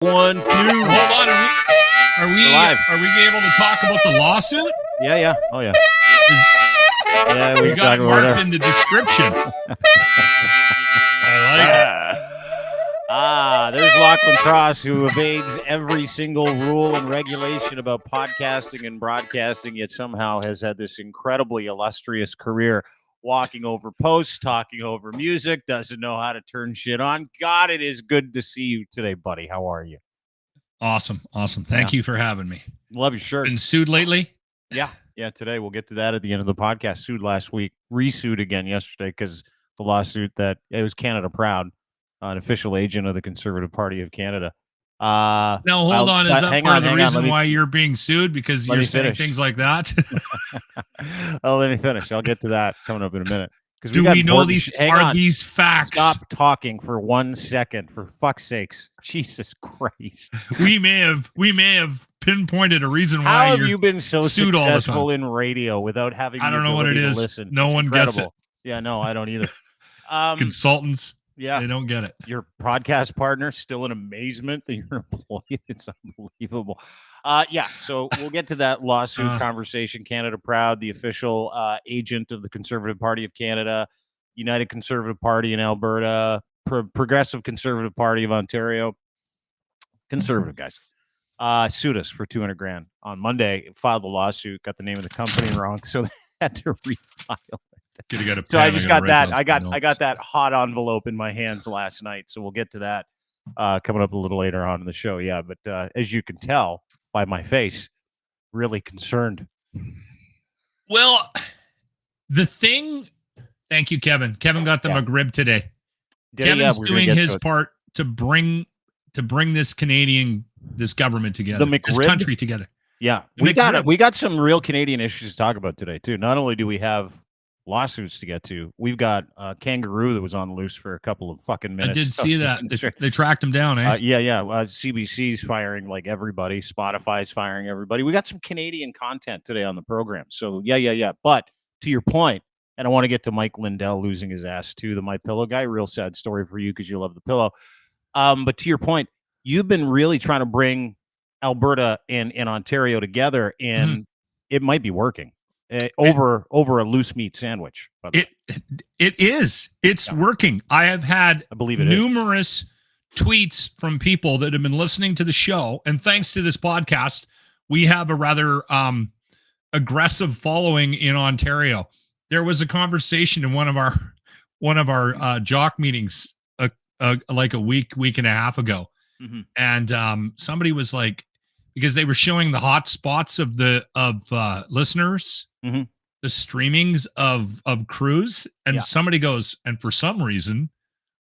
1, 2. Hold on. Are we able to talk about the lawsuit? Yeah. Oh, yeah. Yeah, we got it marked in the description. I like it. There's Lochlin Cross, who evades every single rule and regulation about podcasting and broadcasting, yet somehow has had this incredibly illustrious career walking over posts, talking over music, doesn't know how to turn shit on. God, it is good to see you today, buddy. How are you? Awesome. Thank you for having me. Love your shirt. Been sued lately? Yeah, today we'll get to that at the end of the podcast. Sued last week, resued again yesterday because the lawsuit that it was Canada Proud, an official agent of the Conservative Party of Canada. Now, hold on. Is that part of the reason why you're being sued? Because you're saying things like that? Let me finish. I'll get to that coming up in a minute. Do we know these facts? Stop talking for 1 second, for fuck's sakes. Jesus Christ. We may have pinpointed a reason why. How have you been so successful in radio without having? I don't know what it is. Listen? No it's one incredible. gets it. Yeah, no, I don't either. Consultants. Yeah, they don't get it. Your podcast partner still in amazement that you're employed. It's unbelievable. So we'll get to that lawsuit conversation. Canada Proud, the official agent of the Conservative Party of Canada, United Conservative Party in Alberta, Progressive Conservative Party of Ontario, conservative guys, sued us for $200,000 on Monday. Filed the lawsuit, got the name of the company wrong, so they had to refile it. So I just got that. I got that hot envelope in my hands last night. So we'll get to that coming up a little later on in the show. Yeah, but as you can tell by my face, really concerned. Well, the thing. Thank you, Kevin. Kevin got the McRib today. Kevin's doing his part to bring this government together, this country together. Yeah, we got some real Canadian issues to talk about today too. Not only do we have lawsuits to get to, we've got a kangaroo that was on the loose for a couple of fucking minutes. I did see that. They tracked him down, eh? CBC's firing like everybody. Spotify's firing everybody. We got some Canadian content today on the program. So yeah. But to your point, and I want to get to Mike Lindell losing his ass too, the My Pillow guy. Real sad story for you because you love the pillow. But to your point, you've been really trying to bring Alberta and Ontario together, and it might be working. Over a loose meat sandwich. It is. It's working. I have had numerous tweets from people that have been listening to the show, and thanks to this podcast, we have a rather aggressive following in Ontario. There was a conversation in one of our jock meetings like a week and a half ago, and somebody was like, because they were showing the hot spots of listeners. The streamings of Cruise, and somebody goes, and for some reason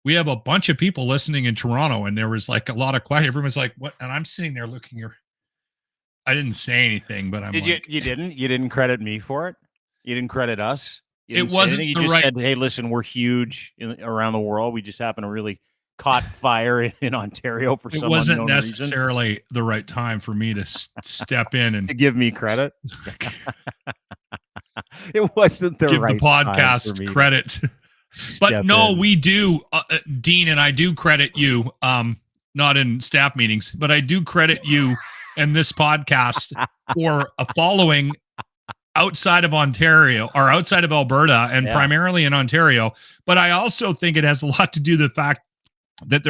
we have a bunch of people listening in Toronto, and there was like a lot of quiet. Everyone's like, what? And I'm sitting there looking here. I didn't say anything, but you didn't credit me for it. You didn't credit us. It wasn't. You just said, hey, listen, we're huge around the world. We just happen to really caught fire in Ontario for some unknown reason. It wasn't necessarily the right time for me to step in and to give me credit. It wasn't the right give the podcast credit. But no, we do, Dean, and I do credit you, not in staff meetings, but I do credit you and this podcast for a following outside of Ontario or outside of Alberta and primarily in Ontario. But I also think it has a lot to do with the fact that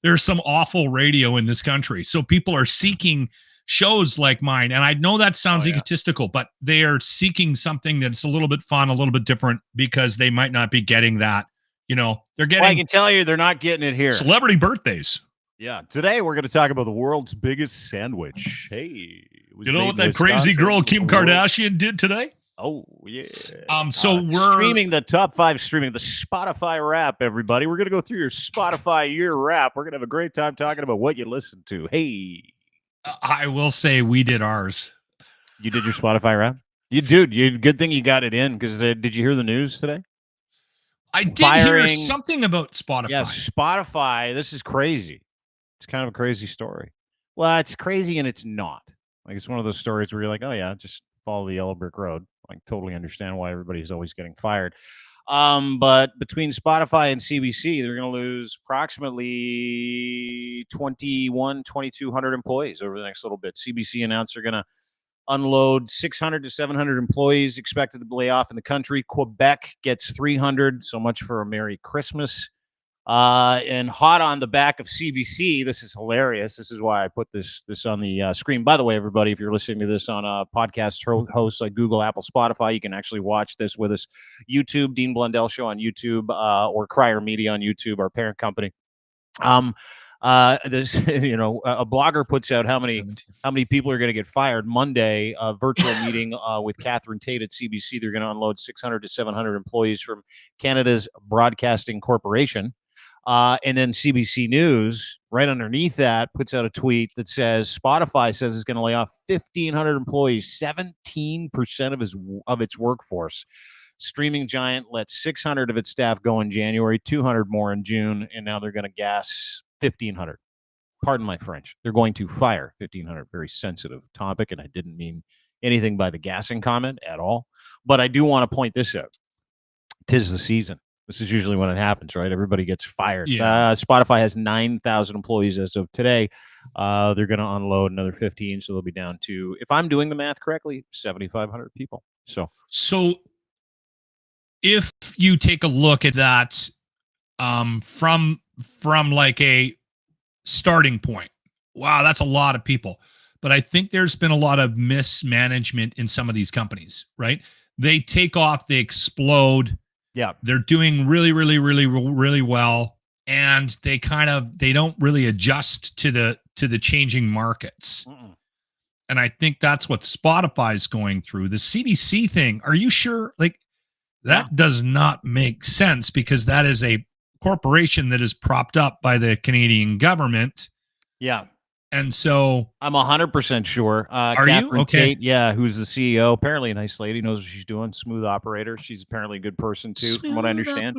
there's some awful radio in this country. So people are seeking shows like mine. And I know that sounds egotistical, but they are seeking something that's a little bit fun, a little bit different, because they might not be getting that. They're getting. I can tell you they're not getting it here. Celebrity birthdays. Yeah. Today we're going to talk about the world's biggest sandwich. Hey. You know what that crazy girl Kim Kardashian did today? Oh, yeah. So we're streaming the top 5 streaming the Spotify Wrap, everybody. We're going to go through your Spotify year wrap. We're going to have a great time talking about what you listen to. Hey. I will say we did ours. You did your Spotify Wrap? Good thing you got it in, because did you hear the news today? I did hear something about Spotify. Yeah, Spotify. This is crazy. It's kind of a crazy story. Well, it's crazy and it's not. Like, it's one of those stories where you're like, oh yeah, just follow the yellow brick road. Like, totally understand why everybody's always getting fired. But between Spotify and CBC, they're going to lose approximately 2,200 employees over the next little bit. CBC announced they're going to unload 600 to 700 employees expected to lay off in the country. Quebec gets 300. So much for a Merry Christmas. And hot on the back of CBC, this is hilarious. This is why I put this on the screen. By the way, everybody, if you're listening to this on a podcast hosts like Google, Apple, Spotify, you can actually watch this with us. YouTube, Dean Lindell Show on YouTube, or Crier Media on YouTube, our parent company. This, a blogger puts out how many people are going to get fired Monday. A virtual meeting with Catherine Tate at CBC. They're going to unload 600 to 700 employees from Canada's Broadcasting Corporation. And then CBC News, right underneath that, puts out a tweet that says Spotify says it's going to lay off 1,500 employees, 17% of its workforce. Streaming giant let 600 of its staff go in January, 200 more in June, and now they're going to gas 1,500. Pardon my French. They're going to fire 1,500. Very sensitive topic, and I didn't mean anything by the gassing comment at all. But I do want to point this out. 'Tis the season. This is usually when it happens, right? Everybody gets fired. Yeah. Spotify has 9,000 employees as of today. They're going to unload another 15, so they'll be down to, if I'm doing the math correctly, 7,500 people. So if you take a look at that from like a starting point, wow, that's a lot of people. But I think there's been a lot of mismanagement in some of these companies, right? They take off, they explode. Yeah, they're doing really, really, really, really well, and they don't really adjust to the changing markets. And I think that's what Spotify's going through. The CBC thing, are you sure? Like, that does not make sense, because that is a corporation that is propped up by the Canadian government. Yeah. And so I'm 100% sure. Are Catherine you? Okay. Tate, who's the CEO, apparently a nice lady, knows what she's doing. Smooth operator. She's apparently a good person too, from what I understand.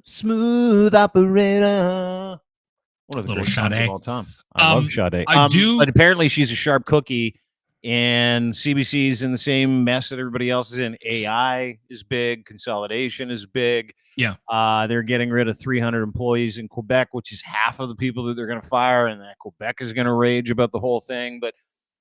Smooth operator. One of the great songs of all time. I love Sade. But apparently she's a sharp cookie, and CBC's in the same mess that everybody else is in. AI is big. Consolidation is big. Yeah. They're getting rid of 300 employees in Quebec, which is half of the people that they're going to fire, and that Quebec is going to rage about the whole thing. But,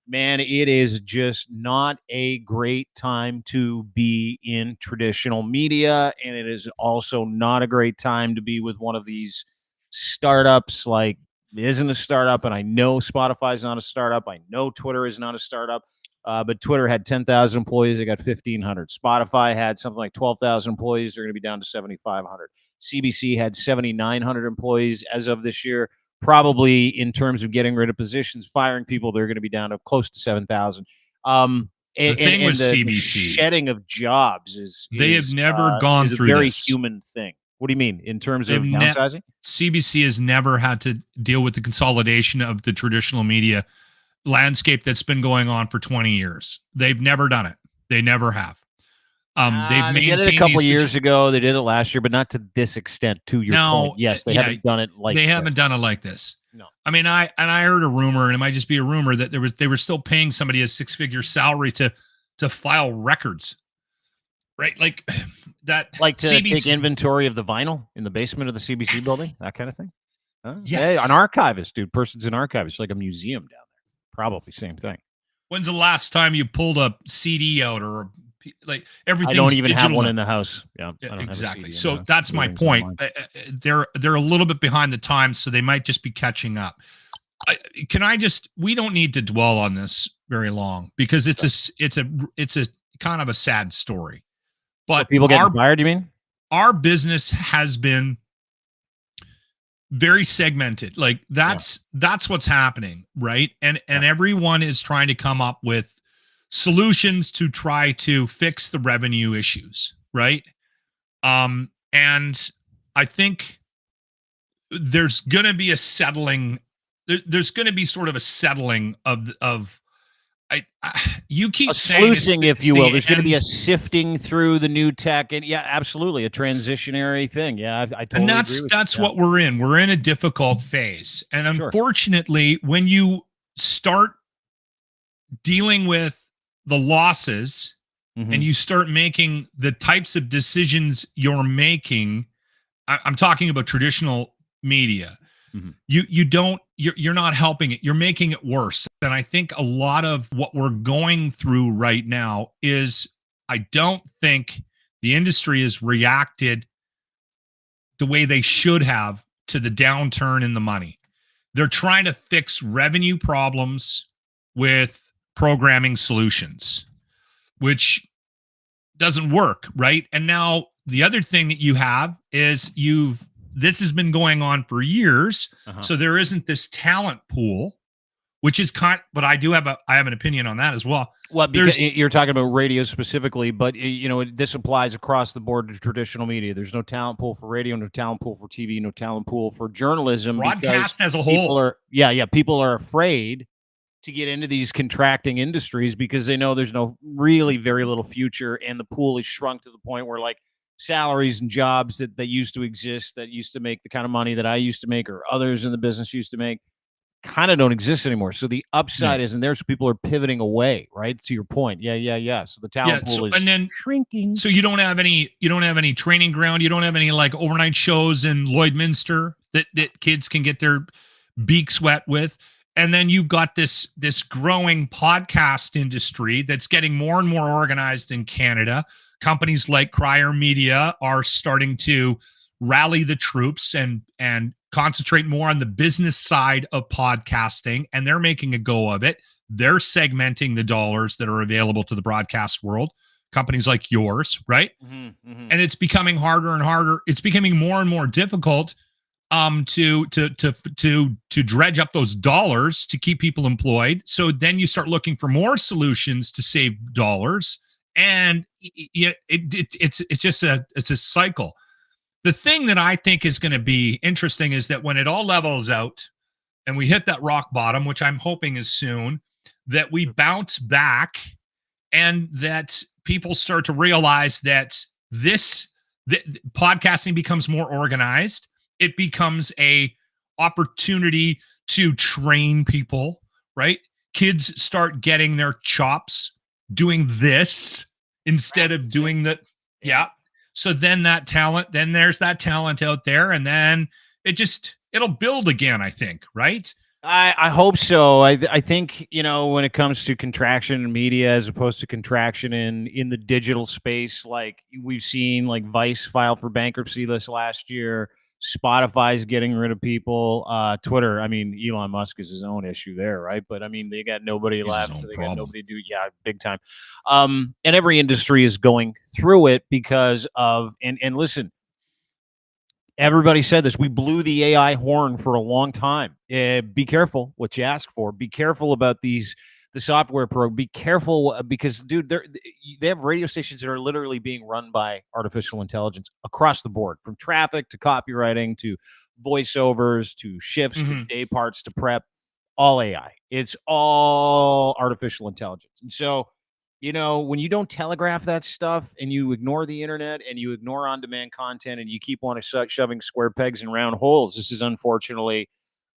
man, it is just not a great time to be in traditional media, and it is also not a great time to be with one of these startups. Like, it isn't a startup, and I know Spotify's not a startup. I know Twitter is not a startup. But Twitter had 10,000 employees. They got 1,500. Spotify had something like 12,000 employees. They're going to be down to 7,500. CBC had 7,900 employees as of this year. Probably in terms of getting rid of positions, firing people, they're going to be down to close to 7,000. The thing with CBC, the shedding of jobs they have never gone through a very this. human thing. What do you mean in terms of downsizing? CBC has never had to deal with the consolidation of the traditional media landscape that's been going on for 20 years. They've never done it. They never have. They did it a couple years ago. They did it last year, but not to this extent. To your point, yes, they haven't done it like they haven't done it like this. No, I mean, I heard a rumor, and it might just be a rumor, that they were still paying somebody a 6-figure salary to file records, right? Like that, like to take inventory of the vinyl in the basement of the CBC building, that kind of thing. Yes, an archivist, dude. Person's an archivist, like a museum down there. Probably same thing. When's the last time you pulled a CD out, or like everything? I don't even have one in the house. Yeah, I don't exactly. Have so that's my point. They're a little bit behind the times, so they might just be catching up. We don't need to dwell on this very long, because it's a kind of a sad story. But people getting fired, you mean? Our business has been very segmented. Like that's what's happening, right? And everyone is trying to come up with solutions to try to fix the revenue issues, right? And I think there's going to be a settling. There's going to be sort of a settling of you keep sluicing, if you will. There's going to be a sifting through the new tech, and absolutely a transitionary thing. Yeah, I totally agree with that's what we're in. We're in a difficult phase, and unfortunately, when you start dealing with the losses and you start making the types of decisions you're making, I'm talking about traditional media. You're not helping it. You're making it worse. And I think a lot of what we're going through right now is, I don't think the industry has reacted the way they should have to the downturn in the money. They're trying to fix revenue problems with programming solutions, which doesn't work, right? And now the other thing that you have is this has been going on for years. So there isn't this talent pool, which is but I have an opinion on that as well. Well, because you're talking about radio specifically, but this applies across the board to traditional media. There's no talent pool for radio, no talent pool for TV, no talent pool for journalism. Broadcast as a whole. People are afraid to get into these contracting industries because they know there's really very little future, and the pool is shrunk to the point where salaries and jobs that used to exist, that used to make the kind of money that I used to make or others in the business used to make, kind of don't exist anymore. So the upside isn't there. So people are pivoting away, right? To your point. Yeah. So the talent pool is shrinking. So you don't have any training ground. You don't have any overnight shows in Lloydminster that kids can get their beaks wet with. And then you've got this growing podcast industry that's getting more and more organized in Canada. Companies like Crier Media are starting to rally the troops and concentrate more on the business side of podcasting, and they're making a go of it. They're segmenting the dollars that are available to the broadcast world. Companies like yours, right? And it's becoming harder and harder. It's becoming more and more difficult to dredge up those dollars to keep people employed. So then you start looking for more solutions to save dollars, and it's just a cycle. The thing that I think is going to be interesting is that when it all levels out and we hit that rock bottom, which I'm hoping is soon, that we bounce back and that people start to realize that podcasting becomes more organized. It becomes a opportunity to train people, right? Kids start getting their chops doing this instead of doing that. Yeah. So then there's that talent out there, and then it'll build again, I think, right? I hope so. I think, when it comes to contraction in media as opposed to contraction in the digital space, like we've seen, like Vice filed for bankruptcy this last year. Spotify's getting rid of people. Twitter, Elon Musk is his own issue there, right? But they got nobody left. They got nobody to do. Yeah, big time. And every industry is going through it because of, and listen, everybody said this. We blew the AI horn for a long time. Be careful what you ask for. Be careful about the software program. Be careful because, dude, they have radio stations that are literally being run by artificial intelligence across the board, from traffic to copywriting to voiceovers to shifts to day parts to prep, all AI. It's all artificial intelligence. And so, when you don't telegraph that stuff and you ignore the internet and you ignore on-demand content and you keep on shoving square pegs in round holes, this is unfortunately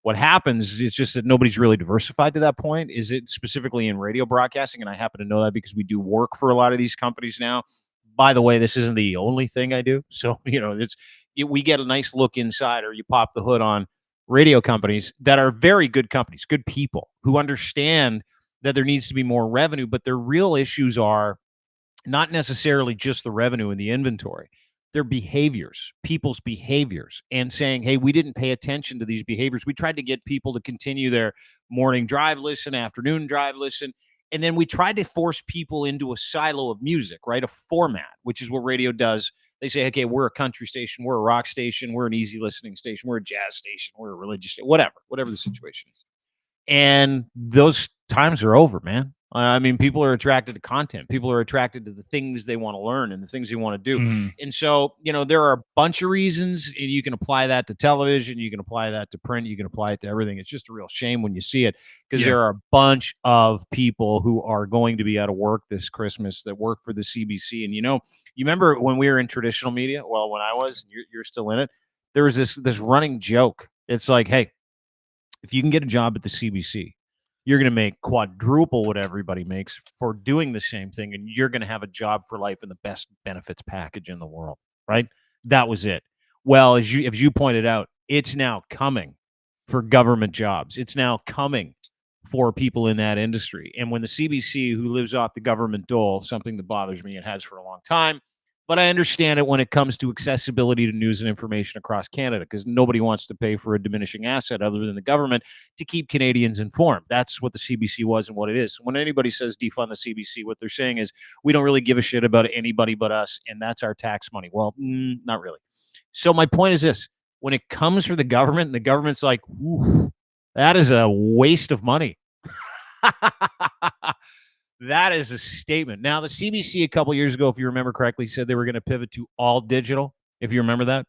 what happens. It's just that nobody's really diversified to that point. Is it specifically in radio broadcasting? And I happen to know that because we do work for a lot of these companies now. By the way, this isn't the only thing I do. So, we get a nice look inside, or you pop the hood on radio companies that are very good companies, good people who understand that there needs to be more revenue, but their real issues are not necessarily just the revenue and the inventory. Their behaviors, people's behaviors, and saying, hey, we didn't pay attention to these behaviors. We tried to get people to continue their morning drive listen, afternoon drive listen, and then we tried to force people into a silo of music, right? A format, which is what radio does. They say, okay, we're a country station, we're a rock station, we're an easy listening station, we're a jazz station, we're a religious station, whatever the situation is. And those times are over, man. People are attracted to content. People are attracted to the things they want to learn and the things they want to do. And so, there are a bunch of reasons, and you can apply that to television. You can apply that to print. You can apply it to everything. It's just a real shame when you see it, because there are a bunch of people who are going to be out of work this Christmas that work for the CBC. And, you remember when we were in traditional media? Well, when I was, you're still in it. There was this running joke. It's like, hey, if you can get a job at the CBC, you're going to make quadruple what everybody makes for doing the same thing, and you're going to have a job for life and the best benefits package in the world, right? That was it. Well, as you pointed out, it's now coming for government jobs. It's now coming for people in that industry. And when the CBC, who lives off the government dole, something that bothers me and has for a long time, but I understand it when it comes to accessibility to news and information across Canada, because nobody wants to pay for a diminishing asset other than the government to keep Canadians informed. That's what the CBC was and what it is. When anybody says defund the CBC, what they're saying is we don't really give a shit about anybody but us, and that's our tax money. Well, not really. So my point is this. When it comes for the government, and the government's like, ooh, that is a waste of money. That is a statement. Now, the CBC a couple years ago, if you remember correctly, said they were going to pivot to all digital. If you remember that.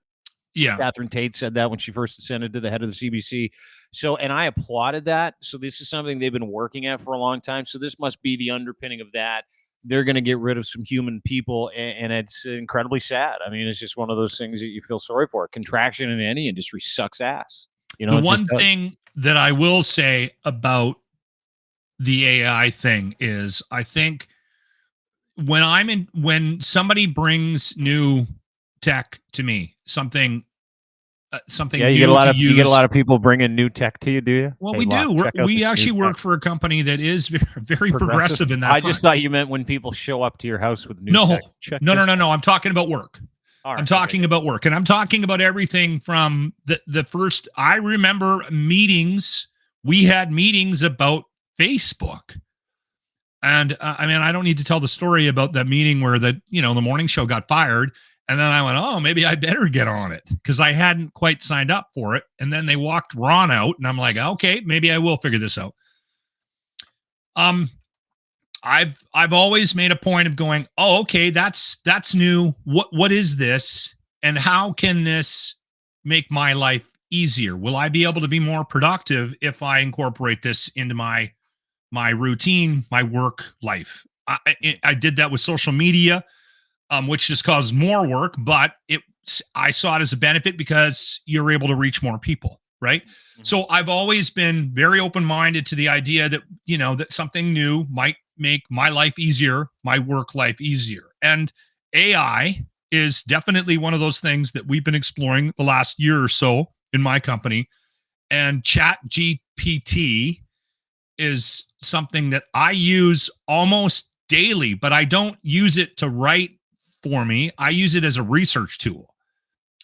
Yeah. Catherine Tate said that when she first ascended to the head of the CBC. So, and I applauded that. So this is something they've been working at for a long time. So this must be the underpinning of that. They're going to get rid of some human people, and it's incredibly sad. I mean, it's just one of those things that you feel sorry for. Contraction in any industry sucks ass. You know, the one thing that I will say about the AI thing is, I think when somebody brings new tech to me, something yeah, you get a lot of people bringing new tech to you, do you? Well, hey, we do. We actually work for a company that is very progressive in that. I just thought you meant when people show up to your house with new tech. No. I'm talking about work. I'm talking about work, and I'm talking about everything from the first. I remember meetings. We had meetings about Facebook. And I mean, I don't need to tell the story about that meeting where the morning show got fired. And then I went, oh, maybe I better get on it because I hadn't quite signed up for it. And then they walked Ron out, and I'm like, okay, maybe I will figure this out. I've always made a point of going, oh, okay, that's new. What is this? And how can this make my life easier? Will I be able to be more productive if I incorporate this into my routine, my work life? I did that with social media, which just caused more work, but I saw it as a benefit because you're able to reach more people, right? Mm-hmm. So I've always been very open-minded to the idea that, that something new might make my life easier, my work life easier. And AI is definitely one of those things that we've been exploring the last year or so in my company. And ChatGPT is something that I use almost daily, but I don't use it to write for me. I use it as a research tool.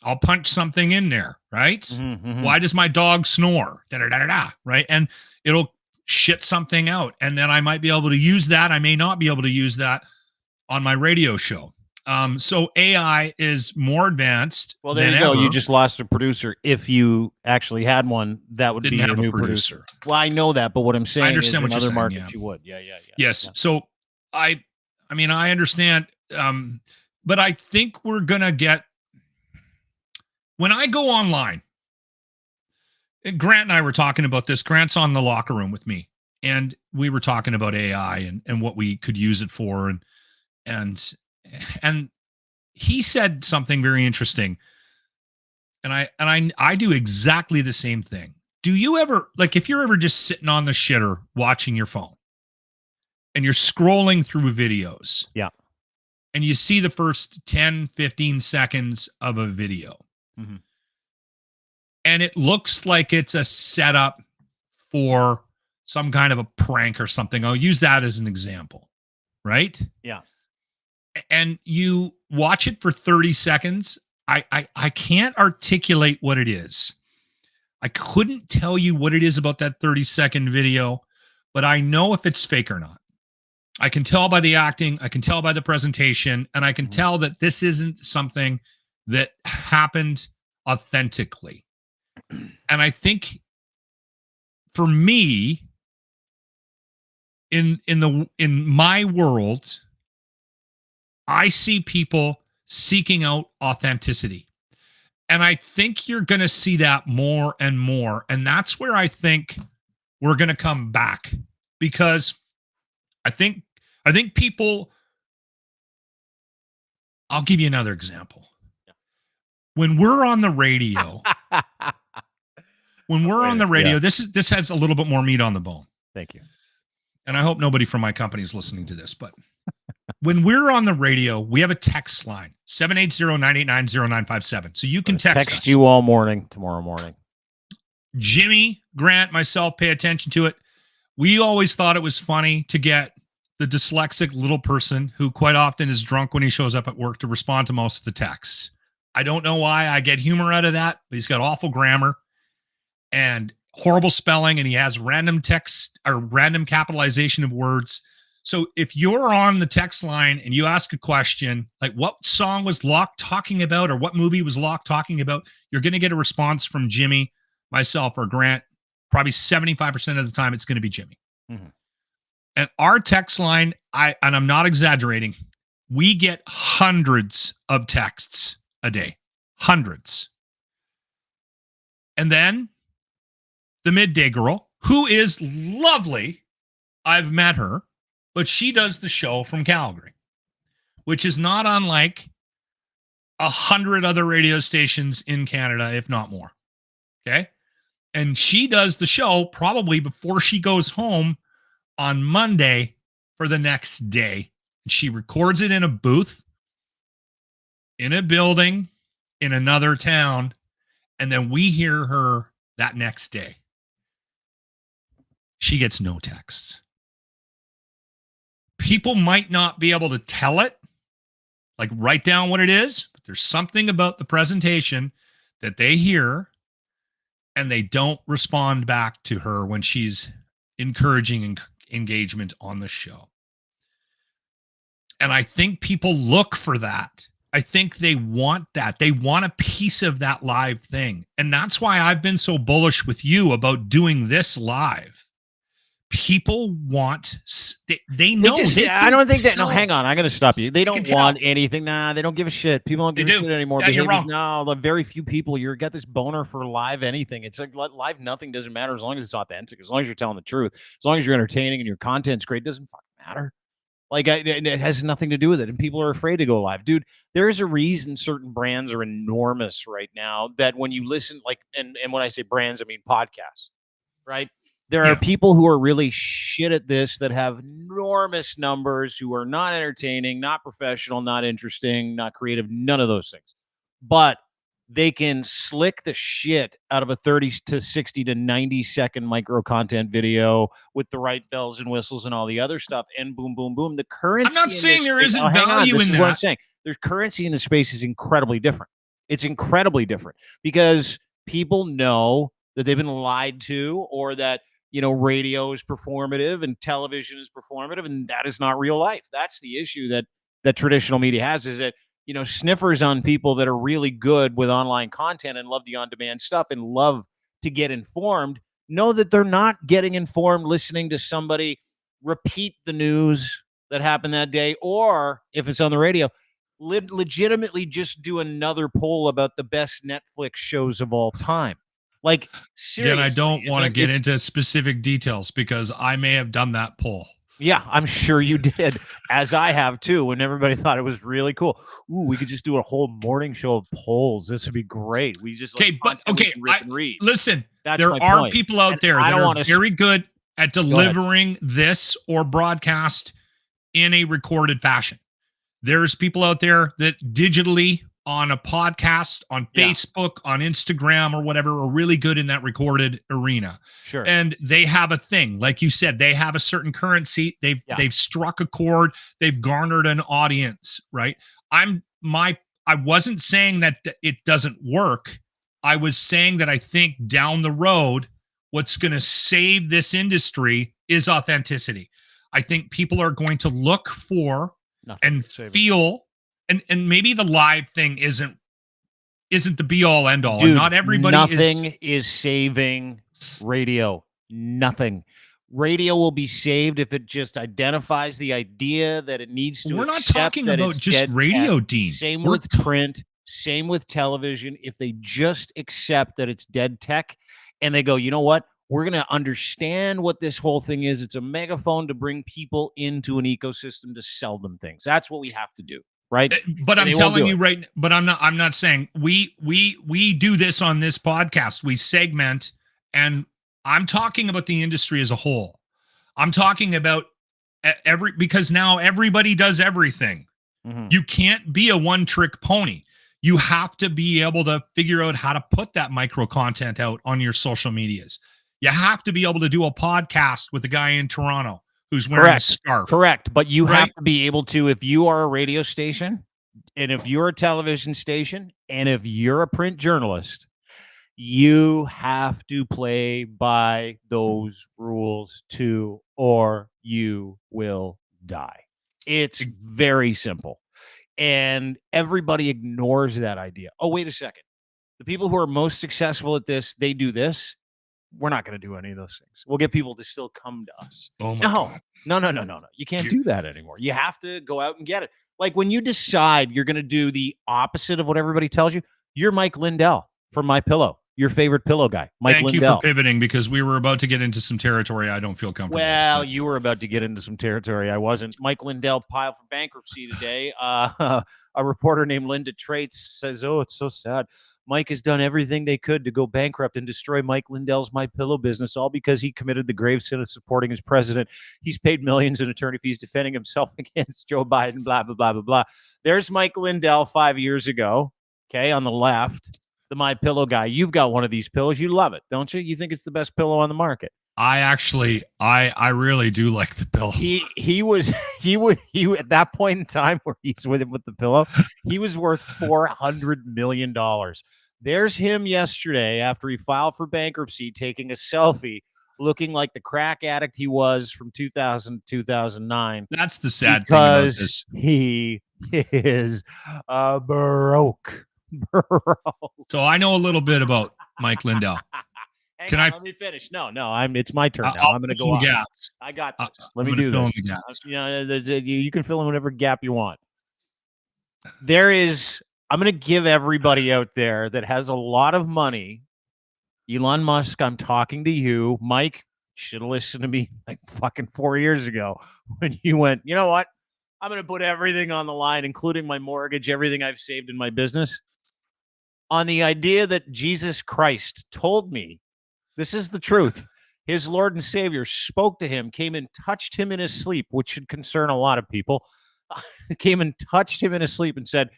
I'll punch something in there, right? Mm-hmm. Why does my dog snore? Da-da-da-da-da, right? And it'll shit something out. And then I might be able to use that. I may not be able to use that on my radio show. So AI is more advanced. Well, there you go. You just lost a producer. If you actually had one, that would be your new producer. Well, I know that, but what I'm saying is in other markets you would. Yeah. Yes. Yeah. So I mean, I understand, but I think we're going to get, when I go online, Grant and I were talking about this. Grant's on the locker room with me, and we were talking about AI and what we could use it for. And he said something very interesting. And I do exactly the same thing. Do you ever, like, if you're ever just sitting on the shitter watching your phone and you're scrolling through videos, yeah, and you see the first 10, 15 seconds of a video, mm-hmm. and it looks like it's a setup for some kind of a prank or something. I'll use that as an example, right? Yeah. And you watch it for 30 seconds. I can't articulate what it is. I couldn't tell you what it is about that 30-second video, but I know if it's fake or not. I can tell by the acting, I can tell by the presentation, and I can tell that this isn't something that happened authentically. And I think for me, in my world, I see people seeking out authenticity. And I think you're going to see that more and more. And that's where I think we're going to come back, because I think people, I'll give you another example. When we're on the radio, this has a little bit more meat on the bone. Thank you. And I hope nobody from my company is listening to this, but when we're on the radio, we have a text line, 780-989-0957. So you can text us. You all morning, tomorrow morning. Jimmy, Grant, myself, pay attention to it. We always thought it was funny to get the dyslexic little person who quite often is drunk when he shows up at work to respond to most of the texts. I don't know why I get humor out of that, but he's got awful grammar and horrible spelling, and he has random text or random capitalization of words. So if you're on the text line and you ask a question, like what song was Locke talking about or what movie was Locke talking about, you're going to get a response from Jimmy, myself, or Grant. Probably 75% of the time, it's going to be Jimmy. Mm-hmm. And our text line, and I'm not exaggerating, we get hundreds of texts a day. Hundreds. And then the midday girl, who is lovely. I've met her, but she does the show from Calgary, which is not unlike 100 other radio stations in Canada, if not more. Okay. And she does the show probably before she goes home on Monday for the next day. And she records it in a booth, in a building, in another town. And then we hear her that next day. She gets no texts. People might not be able to tell it, like write down what it is, but there's something about the presentation that they hear and they don't respond back to her when she's encouraging engagement on the show. And I think people look for that. I think they want that. They want a piece of that live thing. And that's why I've been so bullish with you about doing this live. People want, they know. I don't think that. No, hang on. I'm going to stop you. They don't want anything. Nah, they don't give a shit. People don't give a shit anymore. Yeah, you're wrong. No, very few people. You've got this boner for live anything. It's like live nothing doesn't matter as long as it's authentic, as long as you're telling the truth, as long as you're entertaining and your content's great. It doesn't fucking matter. Like it has nothing to do with it. And people are afraid to go live. Dude, there's a reason certain brands are enormous right now that when you listen, like, and when I say brands, I mean podcasts, right? There are people who are really shit at this that have enormous numbers, who are not entertaining, not professional, not interesting, not creative, none of those things. But they can slick the shit out of a 30 to 60 to 90 second micro content video with the right bells and whistles and all the other stuff. And boom, boom, boom. The currency. I'm not saying there isn't value in that. What I'm saying. There's currency in the space is incredibly different. It's incredibly different because people know that they've been lied to, or that, you know, radio is performative and television is performative, and that is not real life. That's the issue that traditional media has, is that, you know, sniffers on people that are really good with online content and love the on-demand stuff and love to get informed, know that they're not getting informed listening to somebody repeat the news that happened that day, or if it's on the radio, legitimately just do another poll about the best Netflix shows of all time. Like, seriously. Again, I don't want to get into specific details because I may have done that poll. Yeah, I'm sure you did, as I have too, when everybody thought it was really cool. Ooh, we could just do a whole morning show of polls. This would be great. We just read. Listen, there are people out there that are very good at delivering this or broadcast in a recorded fashion. There's people out there that digitally, on a podcast, on Facebook, on Instagram, or whatever, are really good in that recorded arena. Sure. And they have a thing. Like you said, they have a certain currency. They've struck a chord. They've garnered an audience, right? I wasn't saying that it doesn't work. I was saying that I think down the road, what's going to save this industry is authenticity. I think people are going to look for and feel. And maybe the live thing isn't the be all end all. Dude, and not everybody is saving radio. Nothing. Radio will be saved if it just identifies the idea that it needs to. We're not talking about just radio, Dean. Same with print, same with television. If they just accept that it's dead tech and they go, you know what? We're going to understand what this whole thing is. It's a megaphone to bring people into an ecosystem to sell them things. That's what we have to do. Right. But I'm telling you right. But I'm not saying we do this on this podcast. We segment, and I'm talking about the industry as a whole. I'm talking about because now everybody does everything. You can't be a one-trick pony. You have to be able to figure out how to put that micro content out on your social medias. You have to be able to do a podcast with a guy in Toronto who's wearing a scarf. Correct. But you have to be able to, if you are a radio station and if you're a television station and if you're a print journalist, you have to play by those rules too, or you will die. It's very simple. And everybody ignores that idea. Oh, wait a second. The people who are most successful at this, they do this. We're not going to do any of those things. We'll get people to still come to us. Oh my God. No. You can't do that anymore. You have to go out and get it. Like when you decide you're going to do the opposite of what everybody tells you, you're Mike Lindell from My Pillow, your favorite pillow guy. Mike Lindell. Thank you for pivoting because we were about to get into some territory I don't feel comfortable with. Well, you were about to get into some territory I wasn't. Mike Lindell filed for bankruptcy today. A reporter named Linda Traits says, "Oh, it's so sad. Mike has done everything they could to go bankrupt and destroy Mike Lindell's My Pillow business, all because he committed the grave sin of supporting his president. He's paid millions in attorney fees defending himself against Joe Biden, blah, blah, blah, blah, blah." There's Mike Lindell 5 years ago, okay, on the left, the My Pillow guy. You've got one of these pillows. You love it, don't you? You think it's the best pillow on the market. I really do like the pillow. He was at that point in time where he's with him with the pillow, he was worth $400 million. There's him yesterday after he filed for bankruptcy, taking a selfie, looking like the crack addict he was from 2000 to 2009. That's the sad thing about this. He is broke. So I know a little bit about Mike Lindell. Let me finish. No, it's my turn now. I'm going to go on. Gaps. I got this. Let me do this. You can fill in whatever gap you want. I'm going to give everybody out there that has a lot of money. Elon Musk, I'm talking to you. Mike, should have listened to me like fucking 4 years ago when you went, you know what? I'm going to put everything on the line, including my mortgage, everything I've saved in my business, on the idea that Jesus Christ told me, this is the truth. His Lord and Savior spoke to him, came and touched him in his sleep, which should concern a lot of people, came and touched him in his sleep and said,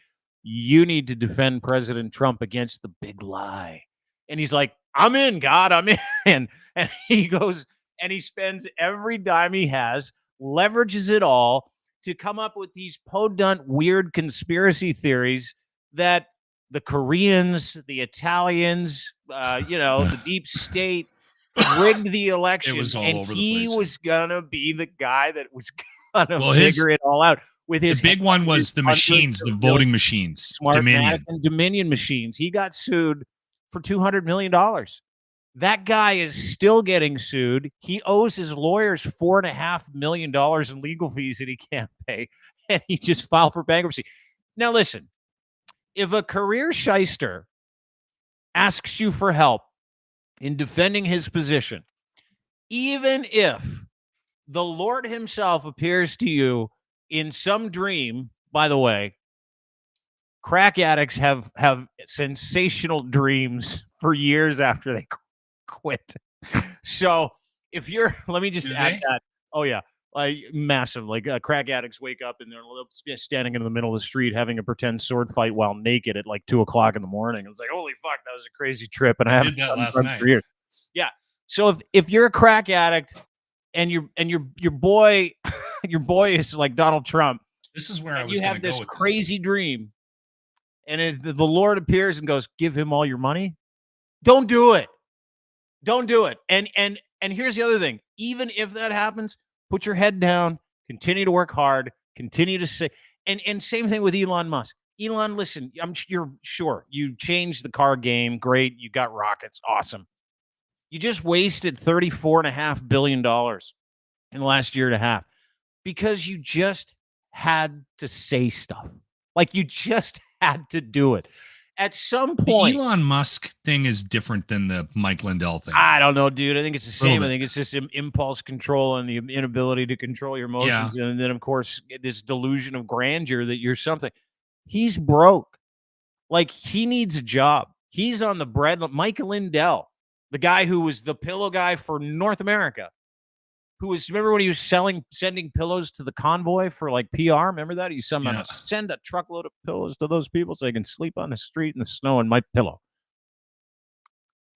"You need to defend President Trump against the big lie." And he's like, "I'm in, God, I'm in." And he goes and he spends every dime he has, leverages it all to come up with these podunk, weird conspiracy theories that the Koreans, the Italians, the deep state rigged the election. It was all and over the he place. was going to be the guy that was going to figure it all out. With his the big one was the machines, the voting machines, Smartmatic and Dominion machines. He got sued for $200 million. That guy is still getting sued. He owes his lawyers $4.5 million in legal fees that he can't pay, and he just filed for bankruptcy. Now, listen. If a career shyster asks you for help in defending his position, even if the Lord himself appears to you in some dream, by the way, crack addicts have sensational dreams for years after they quit. So if you're, let me just add that. Oh, yeah. Massive, crack addicts wake up and they're standing in the middle of the street having a pretend sword fight while naked at like 2:00 in the morning. It was like, holy fuck, that was a crazy trip, and I haven't done that last night for years. Yeah. So if you're a crack addict and your boy is like Donald Trump, this is where I was. You have this crazy dream, and the Lord appears and goes, "Give him all your money." Don't do it. Don't do it. And here's the other thing. Even if that happens, put your head down, continue to work hard, continue to say, and same thing with Elon Musk. Elon, listen, you're sure you changed the car game. Great. You got rockets. Awesome. You just wasted $34.5 billion in the last year and a half because you just had to say stuff. Like you just had to do it. At some point, the Elon Musk thing is different than the Mike Lindell thing. I don't know, dude. I think it's the same. I think it's just impulse control and the inability to control your emotions. Yeah. And then, of course, this delusion of grandeur that you're something. He's broke. Like, he needs a job. He's on the bread. Mike Lindell, the guy who was the pillow guy for North America, remember when he was sending pillows to the convoy for like PR? Remember that? He said, I'm going to send a truckload of pillows to those people so they can sleep on the street in the snow in my pillow.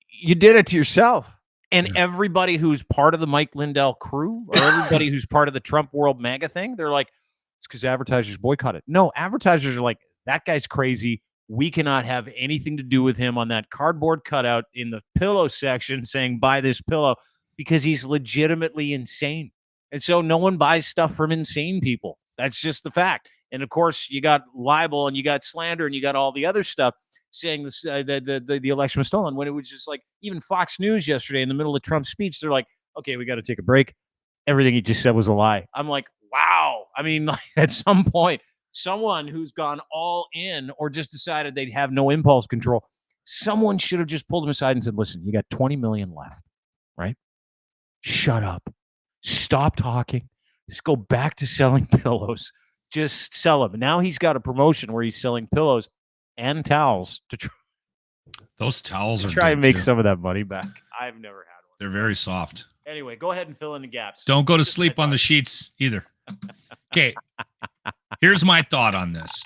You did it to yourself. And everybody who's part of the Mike Lindell crew or everybody who's part of the Trump World MAGA thing, they're like, it's because advertisers boycott it. No, advertisers are like, that guy's crazy. We cannot have anything to do with him on that cardboard cutout in the pillow section saying, buy this pillow, because he's legitimately insane. And so no one buys stuff from insane people. That's just the fact. And of course, you got libel and you got slander and you got all the other stuff saying this, the election was stolen, when it was just like, even Fox News yesterday in the middle of Trump's speech, they're like, okay, we got to take a break. Everything he just said was a lie. I'm like, wow. I mean, like, at some point, someone who's gone all in or just decided they'd have no impulse control, someone should have just pulled him aside and said, listen, you got 20 million left, right? Shut up. Stop talking. Just go back to selling pillows. Just sell them. Now he's got a promotion where he's selling pillows and towels to try. Those towels are try and make too. some of that money back. I've never had one. They're very soft. Anyway, go ahead and fill in the gaps. Don't go to sleep on the sheets either. Okay. Here's my thought on this.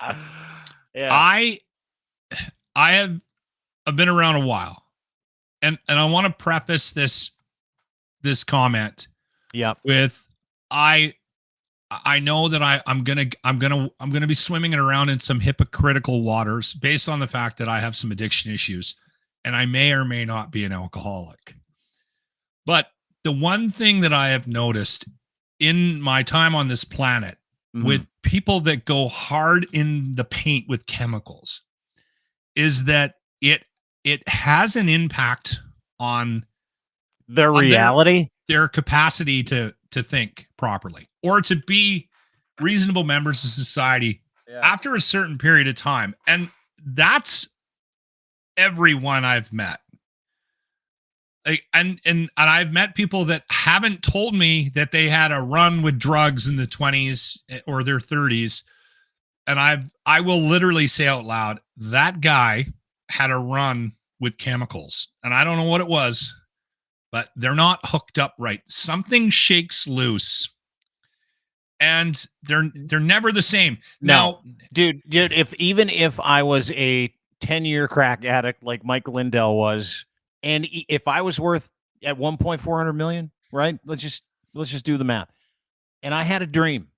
Yeah. I've been around a while, and I want to preface this comment with I know that I'm gonna be swimming around in some hypocritical waters based on the fact that I have some addiction issues and I may or may not be an alcoholic. But the one thing that I have noticed in my time on this planet with people that go hard in the paint with chemicals is that it has an impact on their reality, their capacity to think properly or to be reasonable members of society after a certain period of time. And that's everyone I've met. And I've met people that haven't told me that they had a run with drugs in the 20s or their 30s. And I will literally say out loud, that guy had a run with chemicals. And I don't know what it was, but they're not hooked up right. Something shakes loose. And they're never the same. Now, dude, if I was a 10-year crack addict like Mike Lindell was, and if I was worth at 1.4 million, right? Let's just do the math. And I had a dream,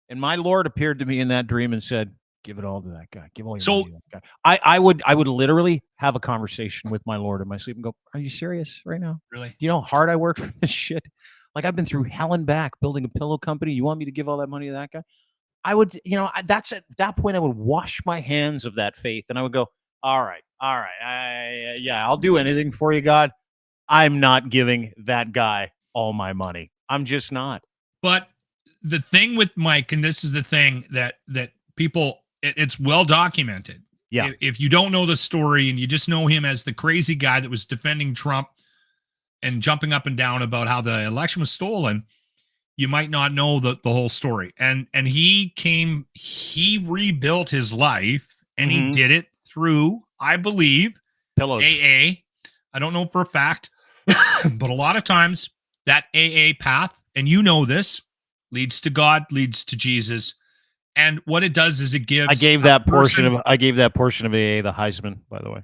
and my Lord appeared to me in that dream and said, "Give it all to that guy. Give all your money to that guy." I would literally have a conversation with my Lord in my sleep and go, "Are you serious right now? Really? Do you know how hard I worked for this shit? Like, I've been through hell and back building a pillow company. You want me to give all that money to that guy?" I would, that's at that point, I would wash my hands of that faith and I would go, all right. I'll do anything for you, God. I'm not giving that guy all my money. I'm just not. But the thing with Mike, and this is the thing that people, it's well documented. Yeah. If you don't know the story and you just know him as the crazy guy that was defending Trump and jumping up and down about how the election was stolen, you might not know the whole story. And he rebuilt his life, and he did it through, I believe, pillows. AA. I don't know for a fact, but a lot of times that AA path, and you know this, leads to God, leads to Jesus. And what it does is it gives. I gave that portion of AA the Heisman, by the way.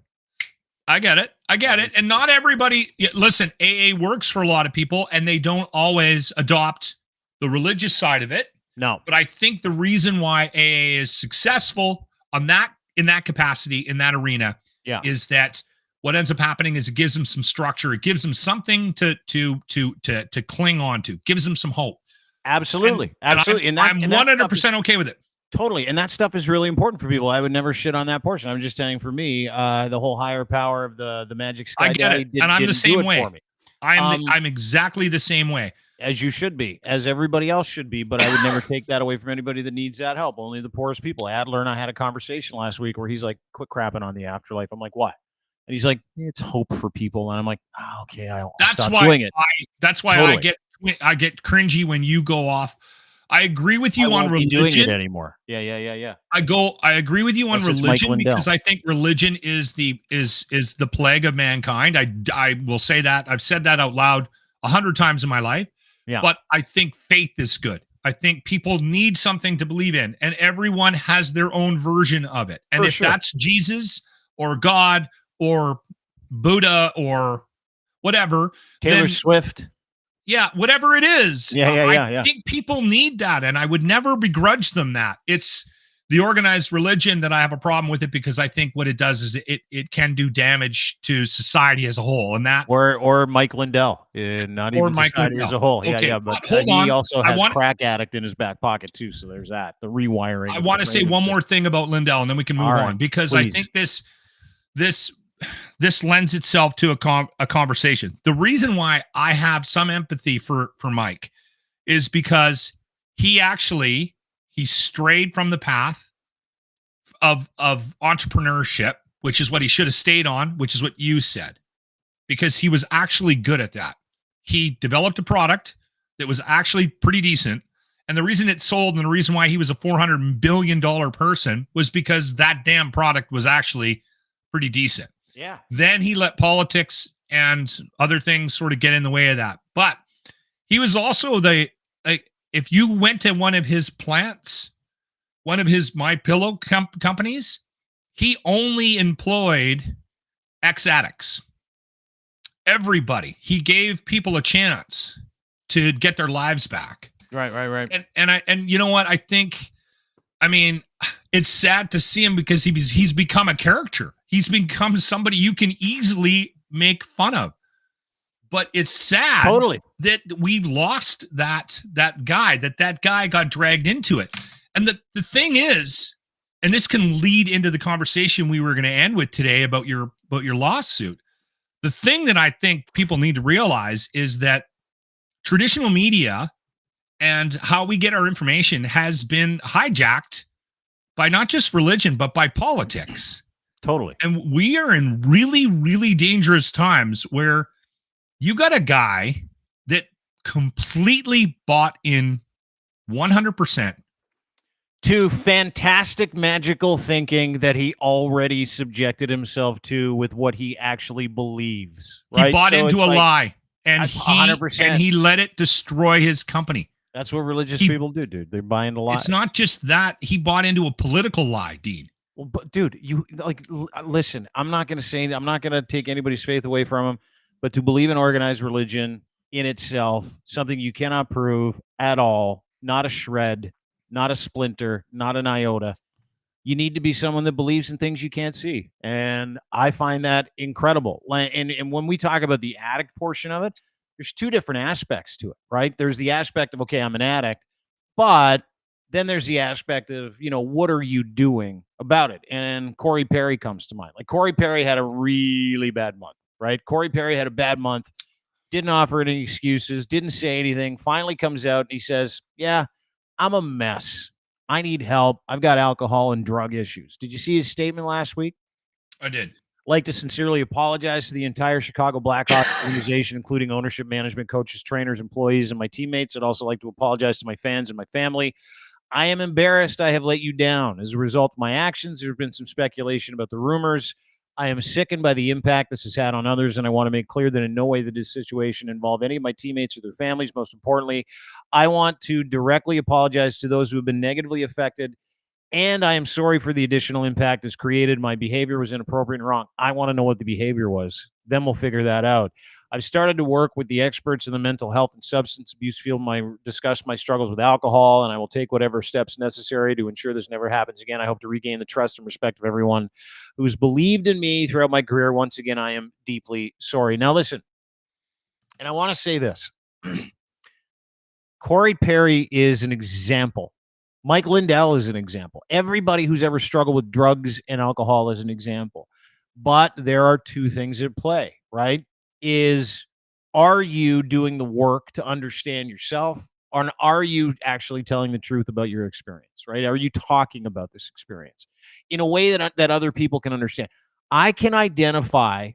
I get it. And not everybody, listen, AA works for a lot of people, and they don't always adopt the religious side of it. No. But I think the reason why AA is successful in that capacity, in that arena, is that what ends up happening is it gives them some structure. It gives them something to cling on to, gives them some hope. Absolutely. Absolutely. And I'm 100% okay with it. Totally. And that stuff is really important for people. I would never shit on that portion. I'm just saying, for me, the whole higher power of the Magic Sky I get Daddy it. And I'm the same way. For me. I'm exactly the same way. As you should be, as everybody else should be, but I would never take that away from anybody that needs that help. Only the poorest people. Adler and I had a conversation last week where he's like, quit crapping on the afterlife. I'm like, what? And he's like, it's hope for people. And I'm like, oh, okay, I'll stop doing it. That's why I get cringy when you go off. I agree with you on religion. Doing it anymore. Yeah. I agree with you on religion because I think religion is the plague of mankind. I will say that. I've said that out loud 100 times in my life. Yeah. But I think faith is good. I think people need something to believe in, and everyone has their own version of it. And if that's Jesus or God or Buddha or whatever, Taylor then Swift. yeah, whatever it is, Yeah. I think people need that, and I would never begrudge them that. It's the organized religion that I have a problem with it, because I think what it does is it can do damage to society as a whole, and that or Mike Lindell, not even society as a whole. Okay, Yeah, but hold he on. also has crack addict in his back pocket too. So there's that. The rewiring. I want to say one more thing about Lindell, and then we can move on, because please. I think this lends itself to a conversation. The reason why I have some empathy for Mike is because he strayed from the path of entrepreneurship, which is what he should have stayed on, which is what you said, because he was actually good at that. He developed a product that was actually pretty decent. And the reason it sold and the reason why he was a $400 billion person was because that damn product was actually pretty decent. Yeah. Then he let politics and other things sort of get in the way of that. But he was also if you went to one of his plants, one of his My Pillow companies, he only employed ex-addicts. Everybody. He gave people a chance to get their lives back. Right. And you know what? I mean, it's sad to see him, because he's become a caricature. He's become somebody you can easily make fun of. But it's sad that we've lost that guy, that guy got dragged into it. And the thing is, and this can lead into the conversation we were going to end with today about your lawsuit. The thing that I think people need to realize is that traditional media and how we get our information has been hijacked by not just religion, but by politics. Totally. And we are in really, really dangerous times where you got a guy that completely bought in 100% to fantastic magical thinking that he already subjected himself to with what he actually believes. Right? He bought into a lie, and 100%. He let it destroy his company. That's what religious people do, dude. They're buying the lies. It's not just that. He bought into a political lie, Dean. Well, but dude, listen, I'm not going to take anybody's faith away from him, but to believe in organized religion in itself, something you cannot prove at all, not a shred, not a splinter, not an iota. You need to be someone that believes in things you can't see. And I find that incredible. And when we talk about the addict portion of it, there's two different aspects to it, right? There's the aspect of, okay, I'm an addict, but then there's the aspect of, what are you doing about it? And Corey Perry comes to mind. Like, Corey Perry had a really bad month, right? Corey Perry had a bad month, didn't offer any excuses, didn't say anything, finally comes out and he says, yeah, I'm a mess. I need help. I've got alcohol and drug issues. Did you see his statement last week? I did. Like to sincerely apologize to the entire Chicago Blackhawks organization, including ownership, management, coaches, trainers, employees, and my teammates. I'd also like to apologize to my fans and my family. I am embarrassed I have let you down. As a result of my actions, there's been some speculation about the rumors. I am sickened by the impact this has had on others, and I want to make clear that in no way did this situation involve any of my teammates or their families. Most importantly, I want to directly apologize to those who have been negatively affected, and I am sorry for the additional impact it's created. My behavior was inappropriate and wrong. I want to know what the behavior was. Then we'll figure that out. I've started to work with the experts in the mental health and substance abuse field. Discuss my struggles with alcohol, and I will take whatever steps necessary to ensure this never happens again. I hope to regain the trust and respect of everyone who's believed in me throughout my career. Once again, I am deeply sorry. Now, listen, and I want to say this. Corey Perry is an example. Mike Lindell is an example. Everybody who's ever struggled with drugs and alcohol is an example. But there are two things at play, right? Are you doing the work to understand yourself, or are you actually telling the truth about your experience, right? Are you talking about this experience in a way that other people can understand? I can identify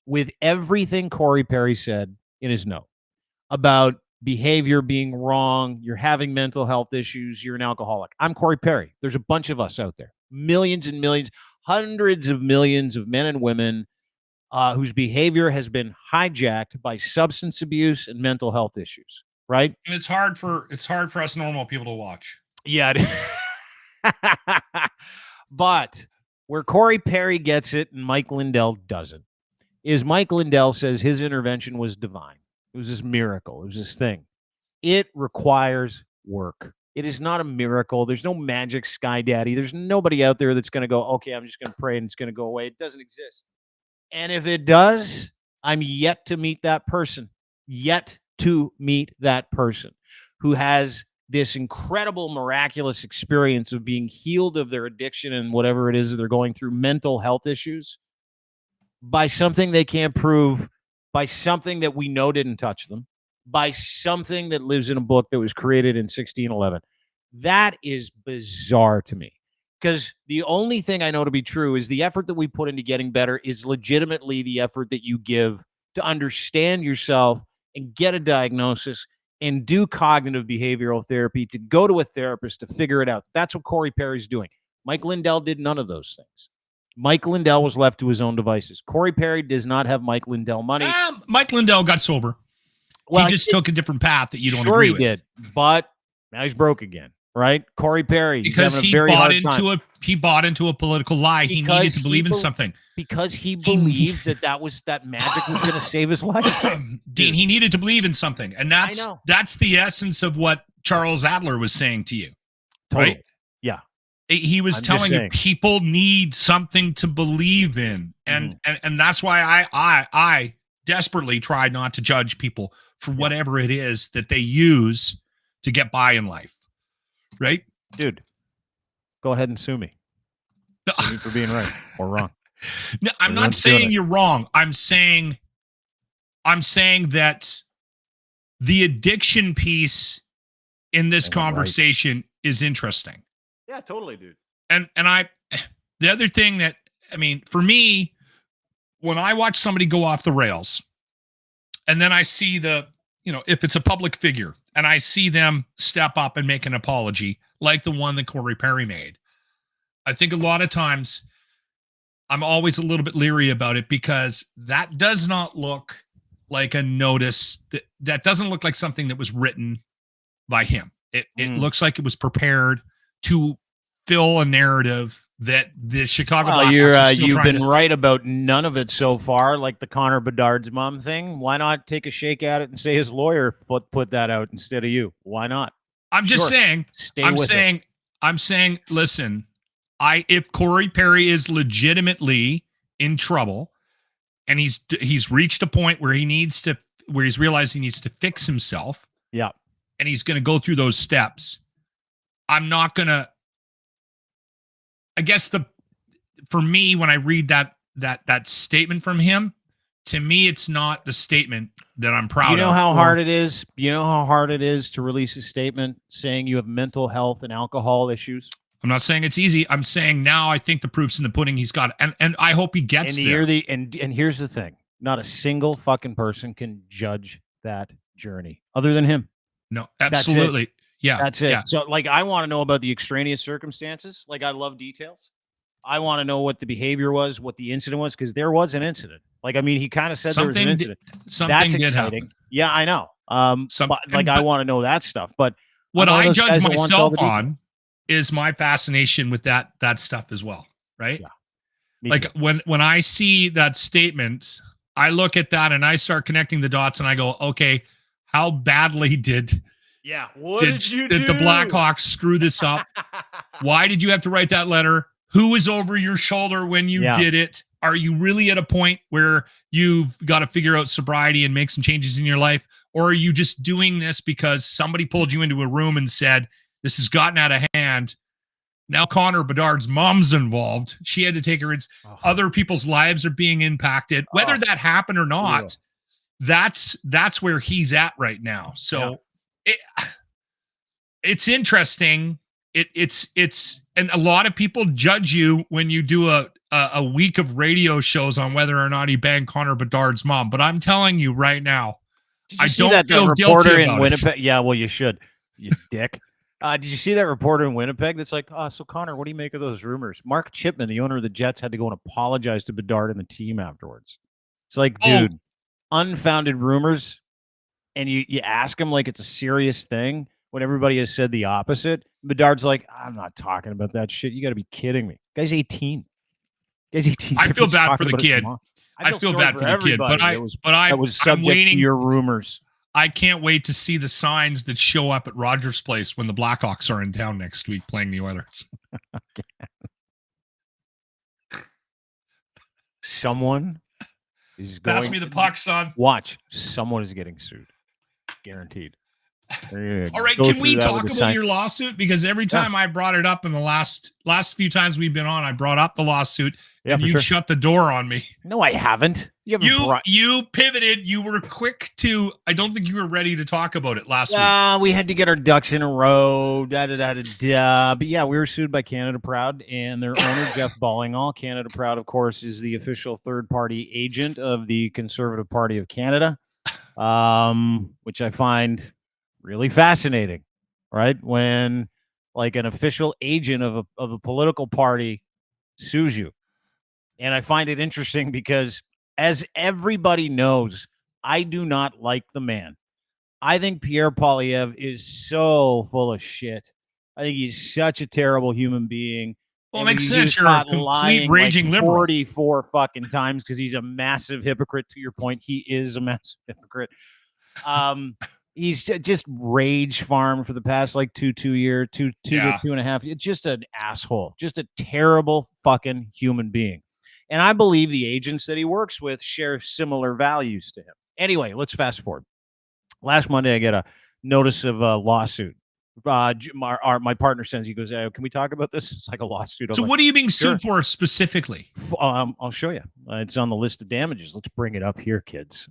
with everything Corey Perry said in his note about behavior being wrong, you're having mental health issues, you're an alcoholic. I'm Corey Perry. There's a bunch of us out there, millions and millions, hundreds of millions of men and women whose behavior has been hijacked by substance abuse and mental health issues. right? And it's hard for us normal people to watch. Yeah. But where Corey Perry gets it and Mike Lindell doesn't is Mike Lindell says his intervention was divine. It was this miracle. It was this thing. It requires work. It is not a miracle. There's no magic sky daddy. There's nobody out there that's going to go, okay, I'm just going to pray and it's going to go away. It doesn't exist. And if it does, I'm yet to meet that person, who has this incredible, miraculous experience of being healed of their addiction and whatever it is that they're going through, mental health issues, by something they can't prove, by something that we know didn't touch them, by something that lives in a book that was created in 1611. That is bizarre to me, because the only thing I know to be true is the effort that we put into getting better is legitimately the effort that you give to understand yourself and get a diagnosis and do cognitive behavioral therapy, to go to a therapist to figure it out. That's what Corey Perry's doing. Mike Lindell did none of those things. Mike Lindell was left to his own devices. Corey Perry does not have Mike Lindell money. Mike Lindell got sober. Well, he just took a different path that you don't agree with. Sure he did, but now he's broke again, right? Corey Perry, because he bought into a political lie. He needed to believe in something. Because he believed that magic was going to save his life. Dean, he needed to believe in something, and that's the essence of what Charles Adler was saying to you. Totally. Right? Yeah. He was telling you people need something to believe in, and that's why I desperately try not to judge people for whatever it is that they use to get by in life. Right? Dude, go ahead and sue me. Sue me for being right or wrong. No, I'm not saying you're wrong. I'm saying that the addiction piece in this conversation is interesting. Yeah, totally, dude. And the other thing that, I mean, for me, when I watch somebody go off the rails, and then I see if it's a public figure and I see them step up and make an apology like the one that Corey Perry made, I think a lot of times I'm always a little bit leery about it, because that does not look like a notice. That doesn't look like something that was written by him. It looks like it was prepared to fill a narrative that the Chicago Blackhawks you've been right about none of it so far, like the Connor Bedard's mom thing. Why not take a shake at it and say his lawyer put that out instead of you? Why not? I'm just saying. I'm saying, listen, if Corey Perry is legitimately in trouble and he's reached a point where he's realized he needs to fix himself. Yeah. And he's going to go through those steps. I'm not going to, I guess for me, when I read that statement from him, to me, it's not the statement that I'm proud of. You know how hard it is? You know how hard it is to release a statement saying you have mental health and alcohol issues? I'm not saying it's easy. I'm saying now I think the proof's in the pudding. He's got, and I hope he gets there. And here's the thing. Not a single fucking person can judge that journey other than him. No, absolutely. Yeah. That's it. Yeah. So I want to know about the extraneous circumstances. I love details. I want to know what the behavior was, what the incident was, because there was an incident. He kind of said there was an incident. That's exciting. Happen. Yeah, I know. I want to know that stuff. But what I judge myself on is my fascination with that stuff as well. Right? Yeah. When I see that statement, I look at that and I start connecting the dots and I go, okay, how badly did the Blackhawks screw this up? Why did you have to write that letter? Who was over your shoulder when you did it? Are you really at a point where you've got to figure out sobriety and make some changes in your life? Or are you just doing this because somebody pulled you into a room and said, this has gotten out of hand? Now Connor Bedard's mom's involved. She had to take her. Other people's lives are being impacted. Whether that happened or not, that's where he's at right now. So it's interesting. It's and a lot of people judge you when you do a week of radio shows on whether or not he banged Connor Bedard's mom. But I'm telling you right now, I don't feel guilty about Winnipeg? Yeah, well, you should, you dick. Did you see that reporter in Winnipeg that's like, so Connor, what do you make of those rumors? Mark Chipman, the owner of the Jets, had to go and apologize to Bedard and the team afterwards. It's like, dude, unfounded rumors. and you ask him like it's a serious thing when everybody has said the opposite, Bedard's like, I'm not talking about that shit. You got to be kidding me. Guy's 18. Guy's 18. I feel bad for the kid. I feel bad for the kid, but I was subject to your rumors. I can't wait to see the signs that show up at Rogers Place when the Blackhawks are in town next week playing the Oilers. Someone is going. Pass me the puck, son. Watch. Someone is getting sued. Guaranteed. All right, can we talk about your lawsuit? Because every time I brought it up in the last few times we've been on, I brought up the lawsuit, and you shut the door on me. No, I haven't. You pivoted. You were quick to. I don't think you were ready to talk about it last week. We had to get our ducks in a row. But yeah, we were sued by Canada Proud and their owner Jeff Ballingall. Canada Proud, of course, is the official third-party agent of the Conservative Party of Canada, which I find really fascinating, right? When like an official agent of a political party sues you. And I find it interesting because, as everybody knows, I do not like the man. I think Pierre Poilievre is so full of shit. I think he's such a terrible human being. Well, it makes sense. You're a complete raging liberal. 44 fucking times because he's a massive hypocrite. To your point, he is a massive hypocrite. He's just rage farmed for the past like two to 2.5 years. Just an asshole, just a terrible fucking human being. And I believe the agents that he works with share similar values to him. Anyway, let's fast forward. Last Monday, I get a notice of a lawsuit. My partner sends, he goes, can we talk about this? It's like a lawsuit. So what are you being sued for specifically? I'll show you. It's on the list of damages. Let's bring it up here, kids.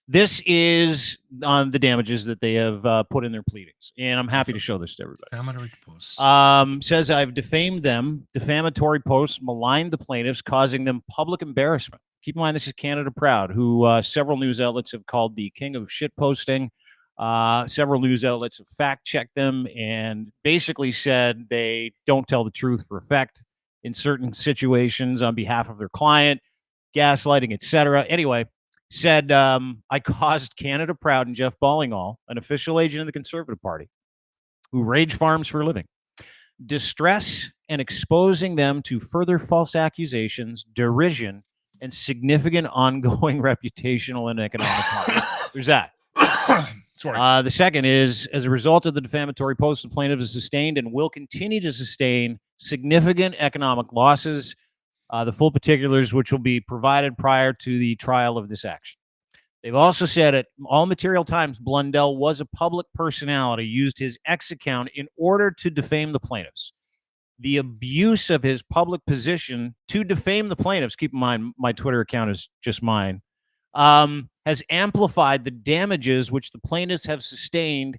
This is on the damages that they have put in their pleadings, and I'm happy to show this to everybody. Defamatory posts. Says I've defamed them. Defamatory posts maligned the plaintiffs, causing them public embarrassment. Keep in mind, this is Canada Proud, who several news outlets have called the king of shit posting. Several news outlets have fact-checked them and basically said they don't tell the truth for effect in certain situations on behalf of their client, gaslighting, etc. Anyway, said I caused Canada Proud and Jeff Ballingall, an official agent of the Conservative Party, who rage farms for a living, distress and exposing them to further false accusations, derision, and significant ongoing reputational and economic harm. There's that. Sorry. The second is, as a result of the defamatory posts, the plaintiff has sustained and will continue to sustain significant economic losses. The full particulars, which will be provided prior to the trial of this action. They've also said at all material times, Lindell was a public personality, used his X account in order to defame the plaintiffs. The abuse of his public position to defame the plaintiffs, keep in mind, my Twitter account is just mine, has amplified the damages which the plaintiffs have sustained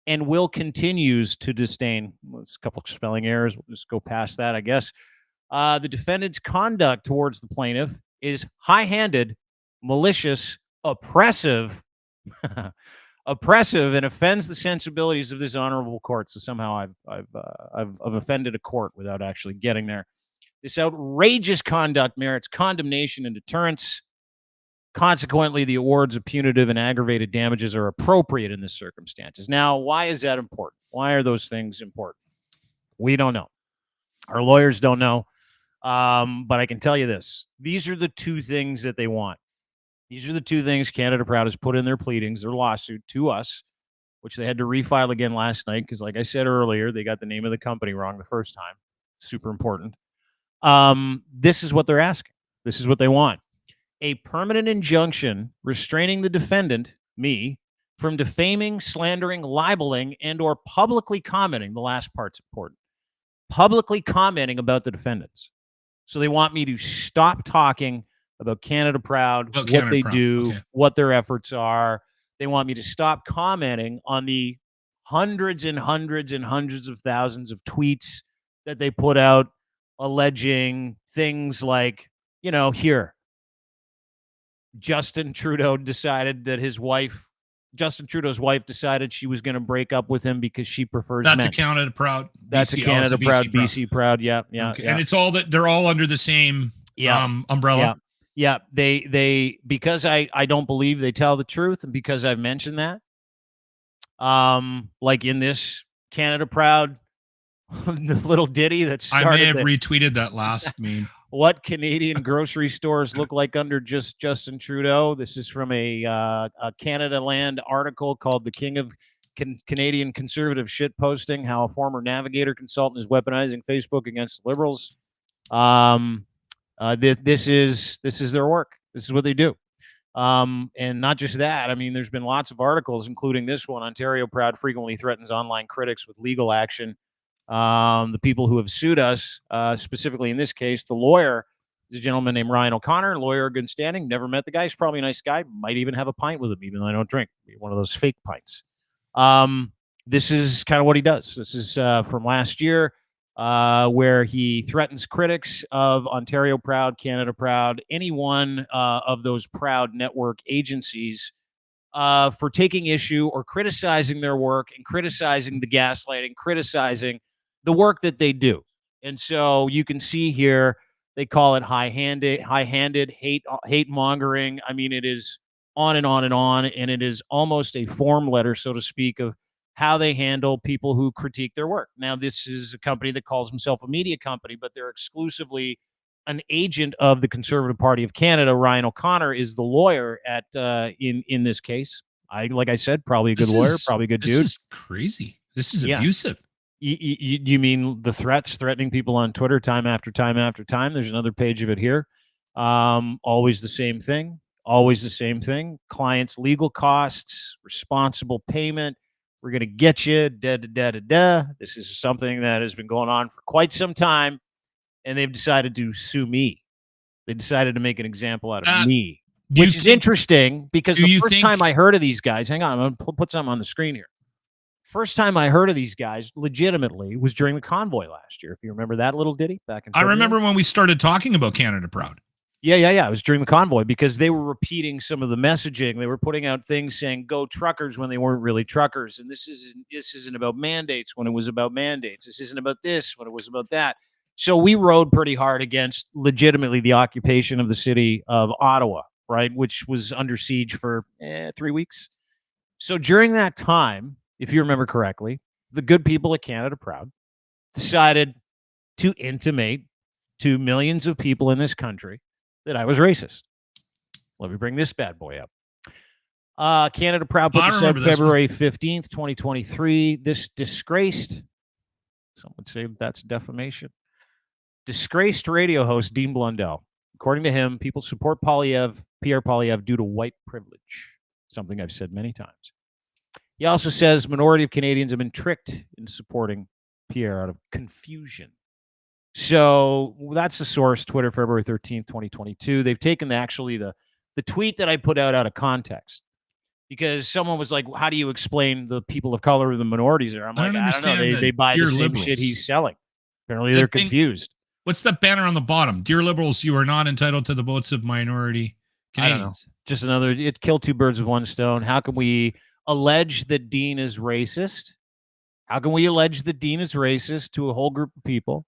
and will continues to sustain. Well, it's a couple of spelling errors. We'll just go past that, I guess. The defendant's conduct towards the plaintiff is high-handed, malicious, oppressive, and offends the sensibilities of this honorable court. So somehow I've offended a court without actually getting there. This outrageous conduct merits condemnation and deterrence. Consequently, the awards of punitive and aggravated damages are appropriate in this circumstances. Now, why is that important? Why are those things important? We don't know. Our lawyers don't know. But I can tell you this. These are the two things that they want. These are the two things Canada Proud has put in their pleadings, their lawsuit to us, which they had to refile again last night because, like I said earlier, they got the name of the company wrong the first time. Super important. This is what they're asking. This is what they want. A permanent injunction restraining the defendant, me, from defaming, slandering, libeling, and or publicly commenting. The last part's important. Publicly commenting about the defendants. So they want me to stop talking about Canada Proud, what they do, what their efforts are. They want me to stop commenting on the hundreds and hundreds and hundreds of thousands of tweets that they put out alleging things like, here, Justin Trudeau's wife decided she was going to break up with him because she prefers men. That's a Canada Proud. That's a Canada Proud, BC Proud. Yeah. Okay. And it's all that they're all under the same umbrella. Yeah. Yeah, they because I don't believe they tell the truth, and because I've mentioned that, like in this Canada Proud little ditty that started. I may have retweeted that last meme. What Canadian grocery stores look like under Justin Trudeau. This is from a Canada Land article called "The King of Canadian Conservative Shit Posting: How a Former Navigator Consultant is Weaponizing Facebook Against Liberals." This is their work. This is what they do. And not just that. I mean, there's been lots of articles, including this one. Ontario Proud frequently threatens online critics with legal action. The people who have sued us, specifically in this case, the lawyer is a gentleman named Ryan O'Connor, lawyer good standing. Never met the guy. He's probably a nice guy. Might even have a pint with him, even though I don't drink. One of those fake pints. This is kind of what he does. This is from last year, where he threatens critics of Ontario Proud, Canada Proud, any one of those Proud network agencies for taking issue or criticizing their work and criticizing the gaslighting, criticizing the work that they do. And so you can see here, they call it high-handed hate mongering. I mean, it is on and on and on, and it is almost a form letter, so to speak, of how they handle people who critique their work. Now, this is a company that calls himself a media company, but they're exclusively an agent of the Conservative Party of Canada. Ryan O'Connor is the lawyer at in this case. Like I said, probably a good lawyer, probably a good dude. This is crazy. This is abusive. You mean the threatening people on Twitter time after time after time? There's another page of it here. Always the same thing. Always the same thing. Clients' legal costs, responsible payment. We're going to get you. This is something that has been going on for quite some time, and they've decided to sue me. They decided to make an example out of me, which is interesting because the first time I heard of these guys, hang on, I'm going to put something on the screen here. First time I heard of these guys legitimately was during the convoy last year. If you remember that little ditty back in February. I remember when we started talking about Canada Proud. Yeah. It was during the convoy because they were repeating some of the messaging. They were putting out things saying "Go truckers" when they weren't really truckers, and this isn't about mandates when it was about mandates. This isn't about this when it was about that. So we rode pretty hard against legitimately the occupation of the city of Ottawa, right, which was under siege for 3 weeks. So during that time, if you remember correctly, the good people at Canada Proud decided to intimate to millions of people in this country that I was racist. Let me bring this bad boy up. Canada Proud put this out February 15th, 2023. This disgraced, some would say that's defamation, disgraced radio host Dean Blundell. According to him, people support Pierre Poilievre due to white privilege, something I've said many times. He also says minority of Canadians have been tricked into supporting Pierre out of confusion. So that's the source, Twitter, February 13th, 2022. They've taken the tweet that I put out of context because someone was like, how do you explain the people of color or the minorities there? I'm like, I don't know. They buy the same shit he's selling. Apparently they're confused. What's that banner on the bottom? Dear liberals, you are not entitled to the votes of minority Canadians. I don't know. Just another, it killed two birds with one stone. How can we allege that Dean is racist? How can we allege that Dean is racist to a whole group of people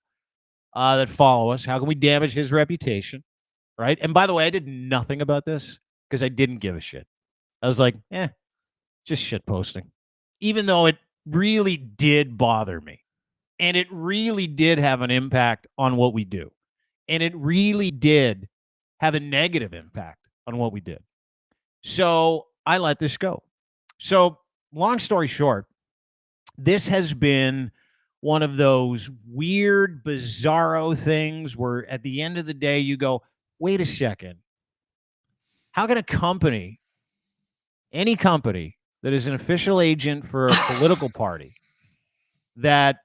that follow us? How can we damage his reputation? Right. And by the way, I did nothing about this because I didn't give a shit. I was like, just shit posting, even though it really did bother me. And it really did have an impact on what we do. And it really did have a negative impact on what we did. So I let this go. So long story short, this has been one of those weird, bizarro things where at the end of the day, you go, wait a second. How can a company, any company that is an official agent for a political party that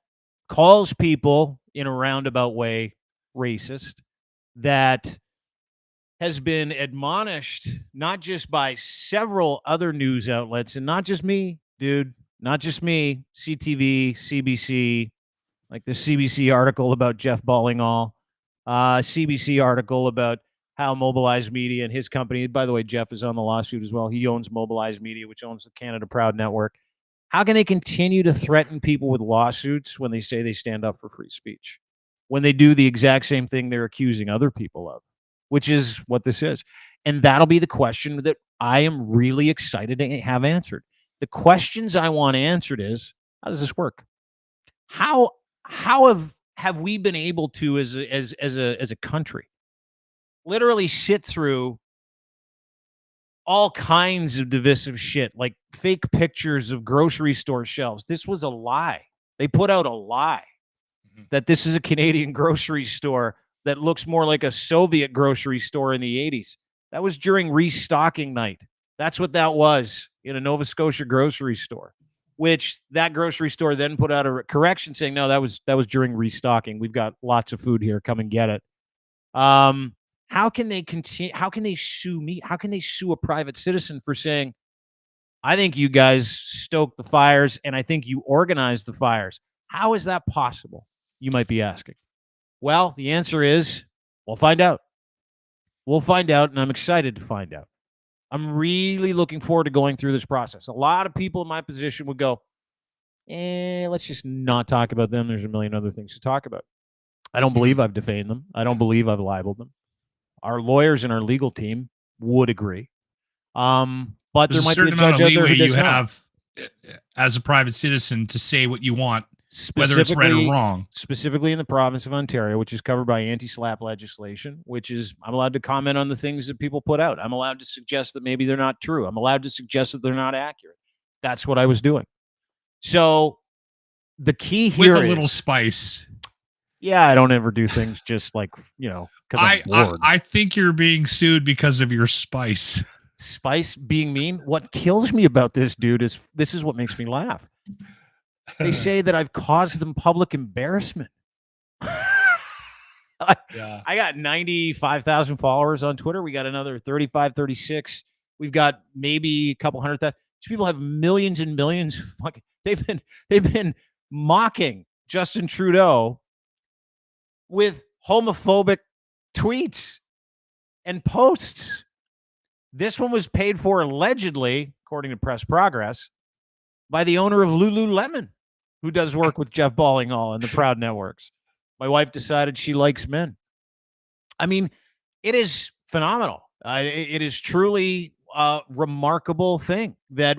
calls people in a roundabout way racist, that has been admonished not just by several other news outlets and not just me, dude, not just me, CTV, CBC, like the CBC article about Jeff Ballingall, CBC article about how Mobilize Media and his company, by the way, Jeff is on the lawsuit as well. He owns Mobilize Media, which owns the Canada Proud Network. How can they continue to threaten people with lawsuits when they say they stand up for free speech, when they do the exact same thing they're accusing other people of? which is what this is. And that'll be the question that I am really excited to have answered. The questions I want answered is, how does this work? How have we been able to as a country literally sit through all kinds of divisive shit, like fake pictures of grocery store shelves? This was a lie. They put out a lie that this is a Canadian grocery store that looks more like a Soviet grocery store in the 80s. That was during restocking night. That's what that was in a Nova Scotia grocery store, which that grocery store then put out a correction saying, no, that was during restocking. We've got lots of food here. Come and get it. How can they continue? How can they sue me? How can they sue a private citizen for saying, I think you guys stoked the fires and I think you organized the fires? How is that possible? You might be asking. Well, the answer is, we'll find out. We'll find out, and I'm excited to find out. I'm really looking forward to going through this process. A lot of people in my position would go, let's just not talk about them. There's a million other things to talk about. I don't believe I've defamed them. I don't believe I've libeled them. Our lawyers and our legal team would agree. But there might be a judge out there who does not. You have as a private citizen to say what you want, whether it's right or wrong. Specifically in the province of Ontario, which is covered by anti-slap legislation, which is I'm allowed to comment on the things that people put out. I'm allowed to suggest that maybe they're not true. I'm allowed to suggest that they're not accurate. That's what I was doing. So the key here with a little spice. Yeah, I don't ever do things just like, because I'm bored. I think you're being sued because of your spice. Spice being mean? What kills me about this, dude, is this is what makes me laugh. They say that I've caused them public embarrassment. I got 95,000 followers on Twitter. We got another 35, 36. We've got maybe a couple 100,000. These people have millions and millions. They've been mocking Justin Trudeau with homophobic tweets and posts. This one was paid for allegedly, according to Press Progress, by the owner of Lululemon, who does work with Jeff Ballingall and the Proud Networks. My wife decided she likes men. I mean, it is phenomenal. It is truly a remarkable thing that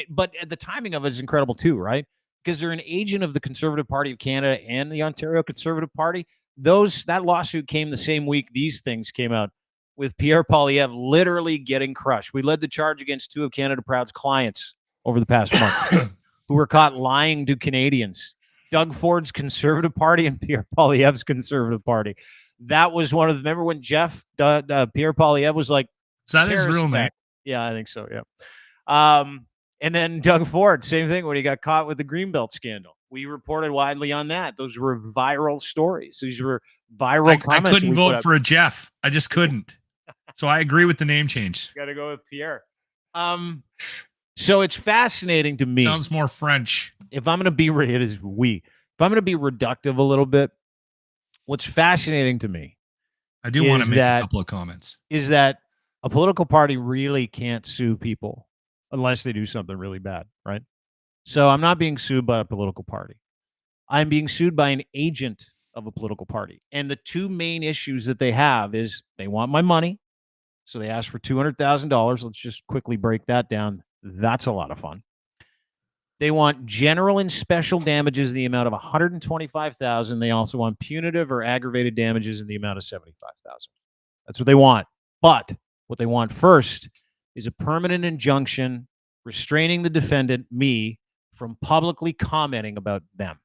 but the timing of it is incredible too, right? Because they're an agent of the Conservative Party of Canada and the Ontario Conservative Party. That lawsuit came the same week these things came out, with Pierre Poilievre literally getting crushed. We led the charge against two of Canada Proud's clients over the past month who were caught lying to Canadians. Doug Ford's Conservative Party and Pierre Poilievre's Conservative Party. That was one of the, remember when Pierre Poilievre was like, is that his real name? Yeah, I think so. Yeah. And then Doug Ford, same thing when he got caught with the Greenbelt scandal. We reported widely on that. Those were viral stories. These were viral comments. I couldn't vote for a Jeff. I just couldn't. So I agree with the name change. Got to go with Pierre. So it's fascinating to me. Sounds more French. If I'm going to be, it is we. If I'm going to be reductive a little bit, what's fascinating to me, I do want to make a couple of comments, is that a political party really can't sue people unless they do something really bad, right? So I'm not being sued by a political party. I'm being sued by an agent of a political party. And the two main issues that they have is they want my money. So they ask for $200,000. Let's just quickly break that down. That's a lot of fun. They want general and special damages in the amount of $125,000. They also want punitive or aggravated damages in the amount of $75,000. That's what they want. But what they want first is a permanent injunction restraining the defendant, me, from publicly commenting about them.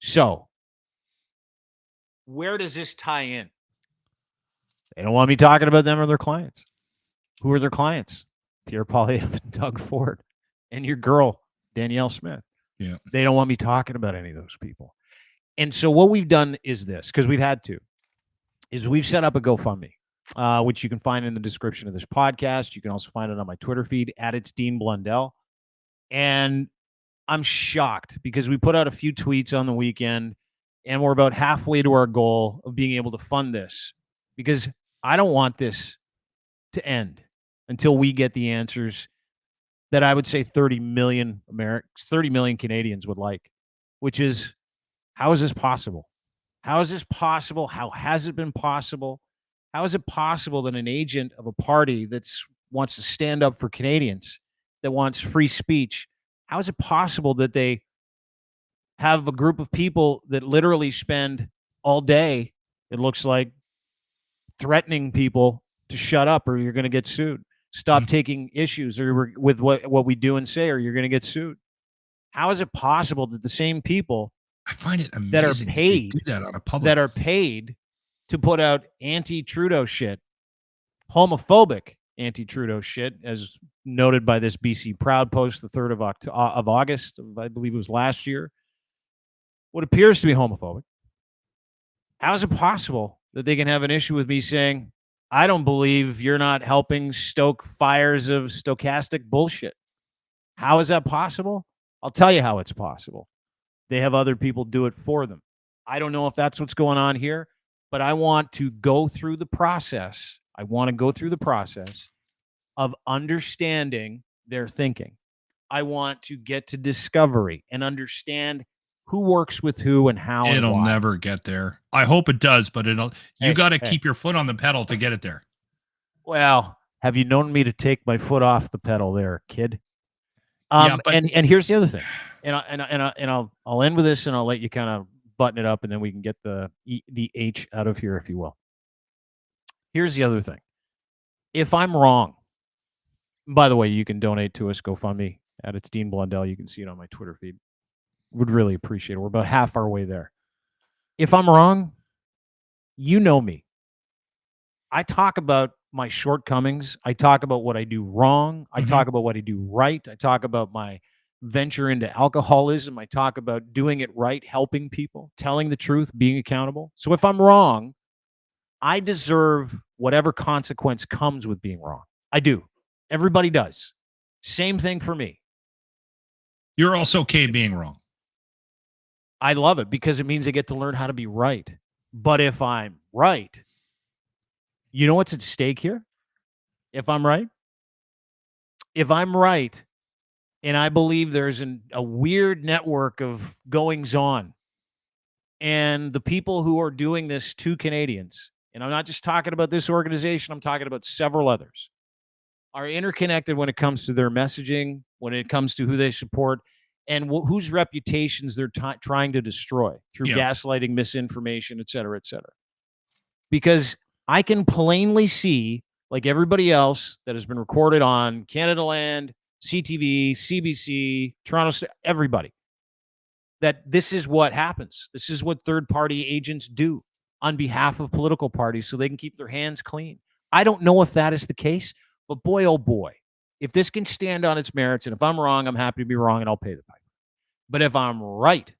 So, where does this tie in? They don't want me talking about them or their clients. Who are their clients? Pierre Poilievre and Doug Ford and your girl, Danielle Smith. Yeah. They don't want me talking about any of those people. And so what we've done is this, because we've had to, is we've set up a GoFundMe, which you can find in the description of this podcast. You can also find it on my Twitter feed, @It'sDeanBlundell. And I'm shocked because we put out a few tweets on the weekend and we're about halfway to our goal of being able to fund this, because I don't want this to end until we get the answers that I would say 30 million Canadians would like, which is, how is this possible? How is this possible? How has it been possible? How is it possible that an agent of a party that wants to stand up for Canadians, that wants free speech, how is it possible that they have a group of people that literally spend all day, it looks like, threatening people to shut up or you're going to get sued? Stop taking issues or with what we do and say or you're going to get sued. How is it possible that the same people I find it amazing that are paid do that on a public that are paid to put out anti-Trudeau shit, homophobic anti-Trudeau shit, as noted by this BC Proud post, the 3rd of August, I believe it was last year, what appears to be homophobic. How is it possible that they can have an issue with me saying, I don't believe you're not helping stoke fires of stochastic bullshit? How is that possible? I'll tell you how it's possible. They have other people do it for them. I don't know if that's what's going on here, but I want to go through the process. I want to go through the process of understanding their thinking. I want to get to discovery and understand who works with who and how. It'll and why. never get there. I hope it does, but you got to keep your foot on the pedal to get it there. Well, have you known me to take my foot off the pedal there, kid? Yeah, but and here's the other thing, and I'll end with this, and I'll let you kind of button it up, and then we can get the H out of here, if you will. Here's the other thing. If I'm wrong, by the way, you can donate to us, GoFundMe, at It's Dean Blundell. You can see it on my Twitter feed. Would really appreciate it. We're about half our way there. If I'm wrong, you know me. I talk about my shortcomings. I talk about what I do wrong. I talk about what I do right. I talk about my venture into alcoholism. I talk about doing it right, helping people, telling the truth, being accountable. So if I'm wrong, I deserve whatever consequence comes with being wrong. I do. Everybody does. Same thing for me. You're also okay being wrong. I love it because it means I get to learn how to be right. But if I'm right, you know what's at stake here? If I'm right? If I'm right, and I believe there's a weird network of goings on, and the people who are doing this to Canadians, and I'm not just talking about this organization, I'm talking about several others, are interconnected when it comes to their messaging, when it comes to who they support, and whose reputations they're trying to destroy through gaslighting, misinformation, et cetera, et cetera. Because I can plainly see, like everybody else that has been recorded on Canada Land, CTV, CBC, Toronto, everybody, that this is what happens. This is what third-party agents do on behalf of political parties so they can keep their hands clean. I don't know if that is the case, but boy, oh boy, if this can stand on its merits, and if I'm wrong, I'm happy to be wrong, and I'll pay the piper. But if I'm right,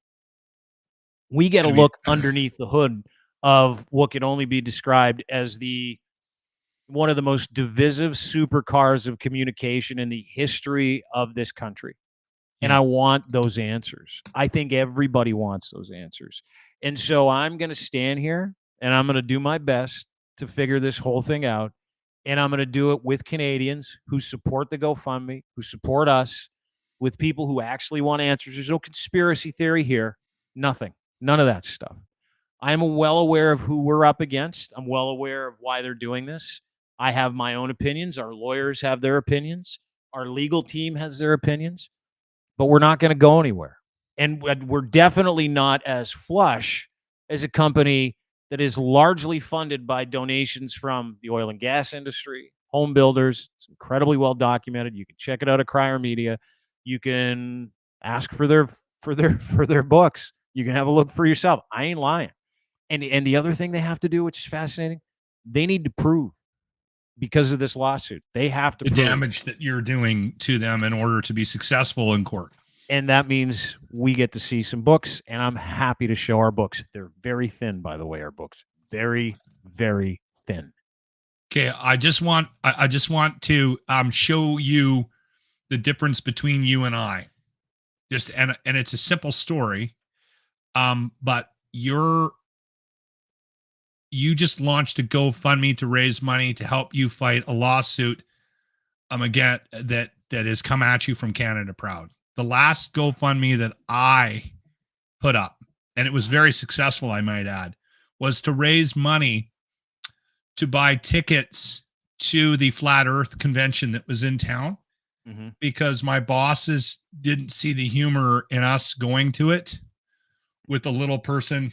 we get a look underneath the hood of what can only be described as one of the most divisive supercars of communication in the history of this country. And I want those answers. I think everybody wants those answers. And so I'm going to stand here and I'm going to do my best to figure this whole thing out. And I'm going to do it with Canadians who support the GoFundMe, who support us, with people who actually want answers. There's no conspiracy theory here. Nothing. None of that stuff. I'm well aware of who we're up against. I'm well aware of why they're doing this. I have my own opinions. Our lawyers have their opinions. Our legal team has their opinions. But we're not going to go anywhere. And we're definitely not as flush as a company that is largely funded by donations from the oil and gas industry, home builders. It's incredibly well documented. You can check it out at Crier Media. You can ask for their books. You can have a look for yourself. I ain't lying. And the other thing they have to do, which is fascinating, they need to prove, because of this lawsuit, they have to prove the damage that you're doing to them in order to be successful in court. And that means we get to see some books, and I'm happy to show our books. They're very thin, by the way, our books. Very, very thin. Okay, I just want to show you the difference between you and I. And it's a simple story. But you just launched a GoFundMe to raise money to help you fight a lawsuit again that has come at you from Canada Proud. The last GoFundMe that I put up, and it was very successful, I might add, was to raise money to buy tickets to the Flat Earth convention that was in town because my bosses didn't see the humor in us going to it with a little person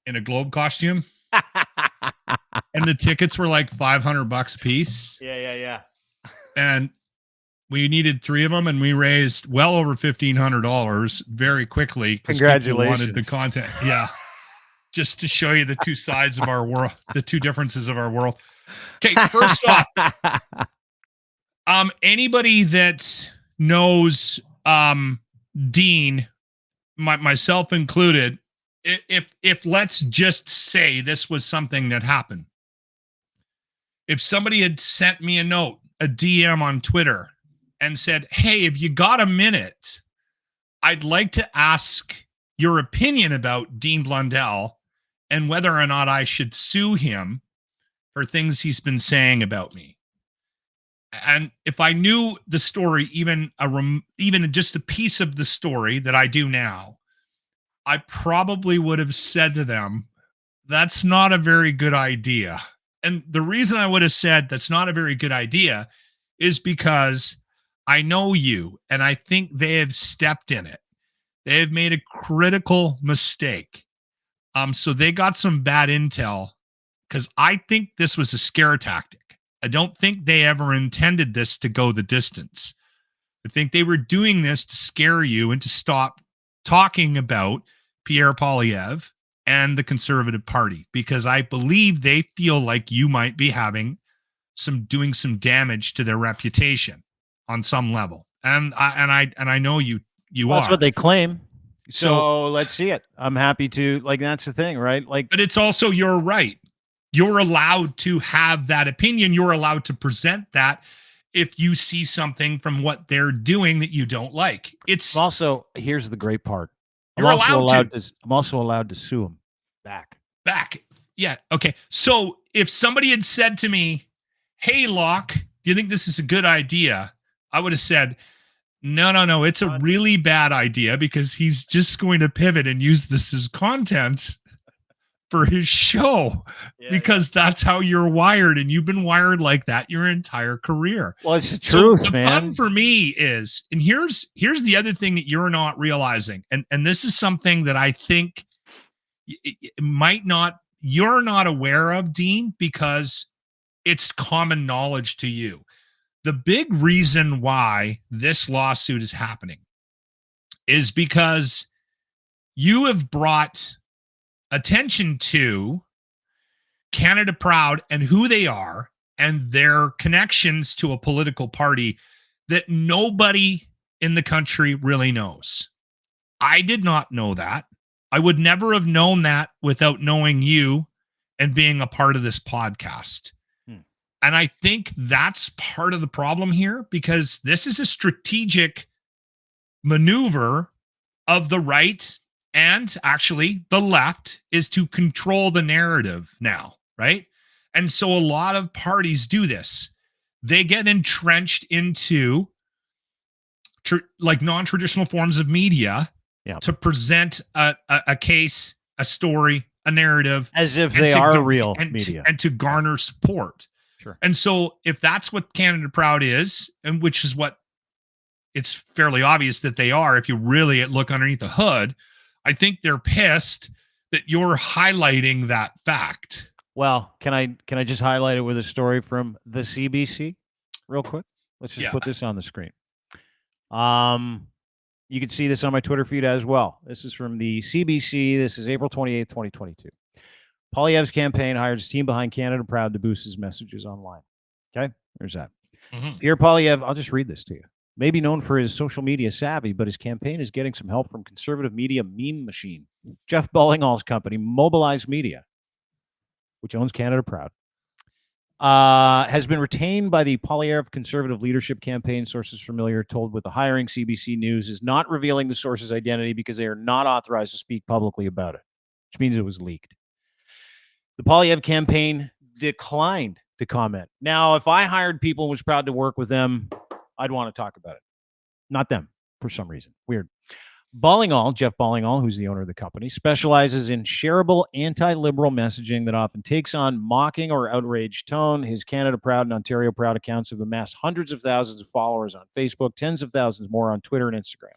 in a globe costume. And the tickets were like $500 a piece. Yeah. And we needed 3 of them, and we raised well over $1,500 very quickly. Congratulations. Wanted the content. Yeah. Just to show you the two sides of our world, the two differences of our world. Okay, first off, anybody that knows Dean, myself included, if let's just say this was something that happened, if somebody had sent me a note, a DM on Twitter, and said, "Hey, if you got a minute, I'd like to ask your opinion about Dean Blundell and whether or not I should sue him for things he's been saying about me." And if I knew the story, even just a piece of the story that I do now, I probably would have said to them, "That's not a very good idea." And the reason I would have said that's not a very good idea is because I know you, and I think they have stepped in it. They have made a critical mistake. So they got some bad intel, because I think this was a scare tactic. I don't think they ever intended this to go the distance. I think they were doing this to scare you and to stop talking about Pierre Poilievre and the Conservative Party, because I believe they feel like you might be doing some damage to their reputation on some level. And I know you That's are. what they claim. So let's see it. I'm happy to, that's the thing, right? But it's also your right. You're allowed to have that opinion. You're allowed to present that if you see something from what they're doing that you don't like. It's also, here's the great part. I'm You're also allowed to. I'm also allowed to sue him back. Yeah. Okay. So if somebody had said to me, "Hey, Locke, do you think this is a good idea?" I would have said, No. It's a really bad idea, because he's just going to pivot and use this as content for his show, because that's how you're wired, and you've been wired like that your entire career. Well, it's the truth, the man. fun for me is, and here's the other thing that you're not realizing, and this is something that I think you're not aware of, Dean, because it's common knowledge to you. The big reason why this lawsuit is happening is because you have brought attention to Canada Proud and who they are and their connections to a political party that nobody in the country really knows. I did not know that. I would never have known that without knowing you and being a part of this podcast. And I think that's part of the problem here, because this is a strategic maneuver of the right, and actually the left, is to control the narrative now, right? And so a lot of parties do this. They get entrenched into non-traditional forms of media to present a case, a story, a narrative, as if they are real media, and to garner support. Sure. And so if that's what Canada Proud is, and which is what it's fairly obvious that they are, if you really look underneath the hood, I think they're pissed that you're highlighting that fact. Well, can I just highlight it with a story from the CBC real quick? Let's just put this on the screen. You can see this on my Twitter feed as well. This is from the CBC. This is April 28th, 2022. Poilievre's campaign hired his team behind Canada Proud to boost his messages online. Okay, there's that. Pierre Poilievre, I'll just read this to you. May be known for his social media savvy, but his campaign is getting some help from conservative media meme machine. Jeff Ballingall's company, Mobilize Media, which owns Canada Proud, has been retained by the Poilievre Conservative Leadership Campaign. Sources familiar told with the hiring. CBC News is not revealing the source's identity because they are not authorized to speak publicly about it, which means it was leaked. The Poilievre campaign declined to comment. Now, if I hired people and was proud to work with them, I'd want to talk about it. Not them, for some reason. Weird. Jeff Ballingall, who's the owner of the company, specializes in shareable anti-liberal messaging that often takes on mocking or outraged tone. His Canada Proud and Ontario Proud accounts have amassed hundreds of thousands of followers on Facebook, tens of thousands more on Twitter and Instagram.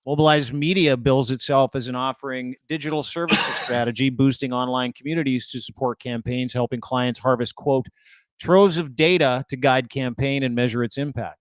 Mobilized Media bills itself as an offering digital services strategy, boosting online communities to support campaigns, helping clients harvest, quote, troves of data to guide campaign and measure its impact.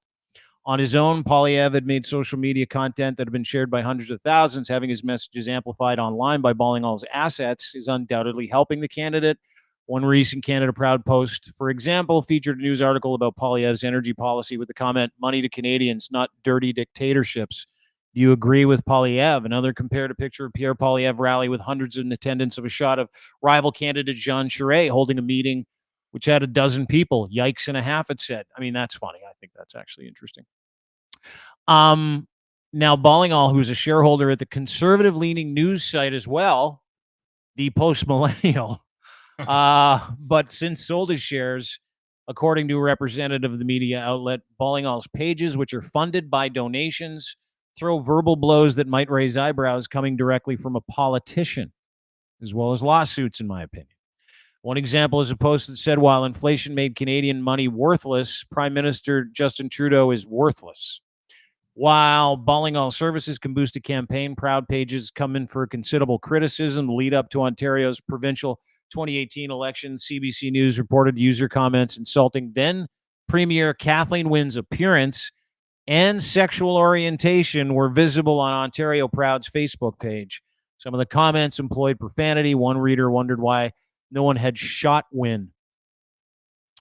On his own, Polyev had made social media content that had been shared by hundreds of thousands. Having his messages amplified online by Ballingall's assets is undoubtedly helping the candidate. One recent Canada Proud post, for example, featured a news article about Polyev's energy policy with the comment, money to Canadians, not dirty dictatorships. Do you agree with Polyev? Another compared a picture of Pierre Polyev rally with hundreds in attendance of a shot of rival candidate Jean Charest holding a meeting which had a dozen people. Yikes and a half, it said. I mean, that's funny. I think that's actually interesting. Now Ballingall, who's a shareholder at the conservative-leaning news site as well, the Post Millennial, but since sold his shares, according to a representative of the media outlet, Ballingall's pages, which are funded by donations, throw verbal blows that might raise eyebrows coming directly from a politician, as well as lawsuits, in my opinion. One example is a post that said, while inflation made Canadian money worthless, Prime Minister Justin Trudeau is worthless. While Ballingall services can boost a campaign, Proud pages come in for considerable criticism. The lead up to Ontario's provincial 2018 election, CBC News reported user comments insulting then Premier Kathleen Wynne's appearance and sexual orientation were visible on Ontario Proud's Facebook page. Some of the comments employed profanity. One reader wondered why no one had shot Wynne.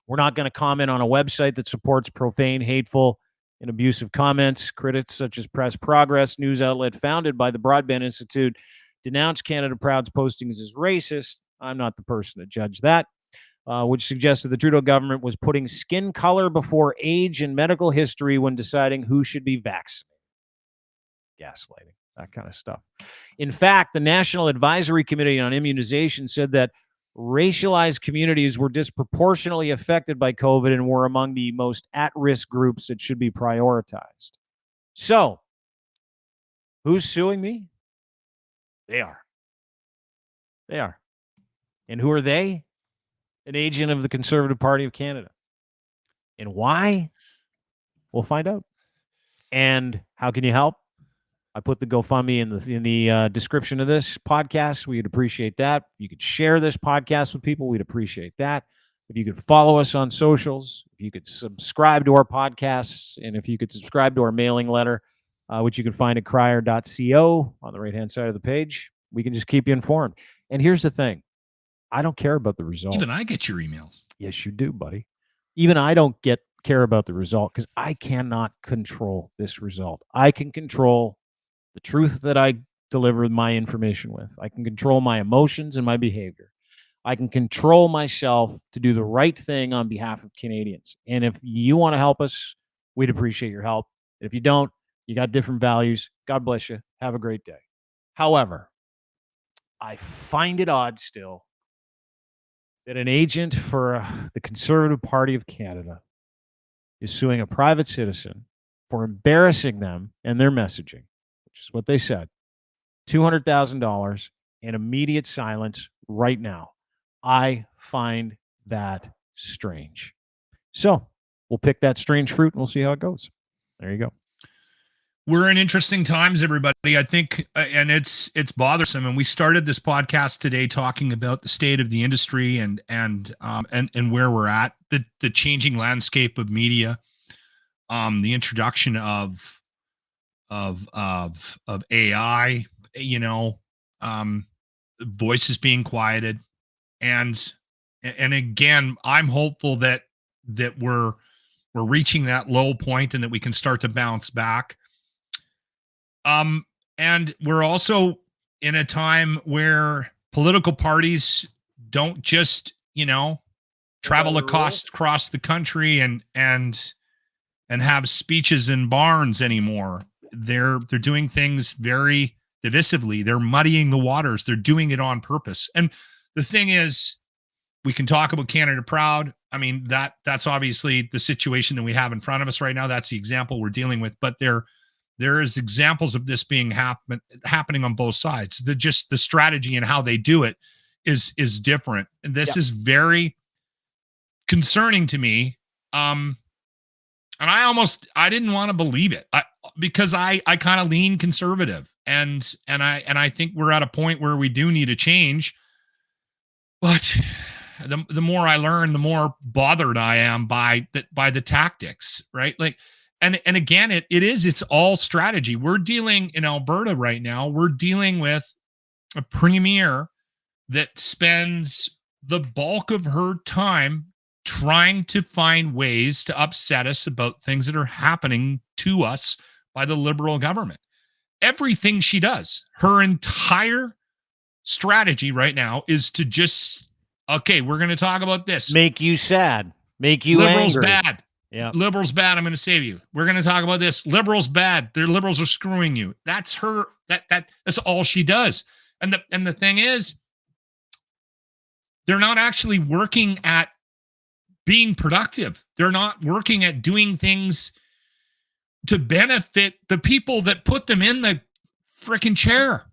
We're not going to comment on a website that supports profane, hateful, and abusive comments. Critics such as Press Progress, news outlet founded by the Broadband Institute, denounced Canada Proud's postings as racist. I'm not the person to judge that, which suggested the Trudeau government was putting skin color before age and medical history when deciding who should be vaccinated. Gaslighting, that kind of stuff. In fact, the National Advisory Committee on Immunization said that racialized communities were disproportionately affected by COVID and were among the most at-risk groups that should be prioritized. So, who's suing me? They are. They are. And who are they? An agent of the Conservative Party of Canada. And why? We'll find out. And how can you help? I put the GoFundMe in the description of this podcast. We'd appreciate that. If you could share this podcast with people, we'd appreciate that. If you could follow us on socials, if you could subscribe to our podcasts, and if you could subscribe to our mailing letter, which you can find at crier.co on the right-hand side of the page, we can just keep you informed. And here's the thing. I don't care about the result. Even I get your emails. Yes, you do, buddy. Even I don't care about the result because I cannot control this result. I can control the truth that I deliver my information with. I can control my emotions and my behavior. I can control myself to do the right thing on behalf of Canadians. And if you want to help us, we'd appreciate your help. If you don't, you got different values. God bless you. Have a great day. However, I find it odd still that an agent for the Conservative Party of Canada is suing a private citizen for embarrassing them and their messaging, which is what they said, $200,000 and immediate silence right now. I find that strange. So we'll pick that strange fruit and we'll see how it goes. There you go. We're in interesting times, everybody. I think, and it's bothersome. And we started this podcast today talking about the state of the industry and where we're at, the changing landscape of media, the introduction of AI, voices being quieted, and again, I'm hopeful that we're reaching that low point and that we can start to bounce back. And we're also in a time where political parties don't just, travel across the country and have speeches in barns anymore. They're doing things very divisively. They're muddying the waters. They're doing it on purpose. And the thing is, we can talk about Canada Proud. I mean, that's obviously the situation that we have in front of us right now. That's the example we're dealing with. But they're there is examples of this being happening on both sides. The strategy and how they do it is different. And this is very concerning to me. And I didn't want to believe it because I kind of lean conservative and I think we're at a point where we do need a change. But the more I learn, the more bothered I am by the tactics, right? Like, and again, it's all strategy. We're dealing in Alberta right now. We're dealing with a premier that spends the bulk of her time trying to find ways to upset us about things that are happening to us by the Liberal government. Everything she does, her entire strategy right now is to just, okay, we're going to talk about this. Make you sad. Make you Liberals angry. Bad. Yeah. Liberals bad. I'm going to save you. We're going to talk about this. Liberals bad. Their liberals are screwing you. That's her. That's all she does. And the thing is, they're not actually working at being productive. They're not working at doing things to benefit the people that put them in the freaking chair.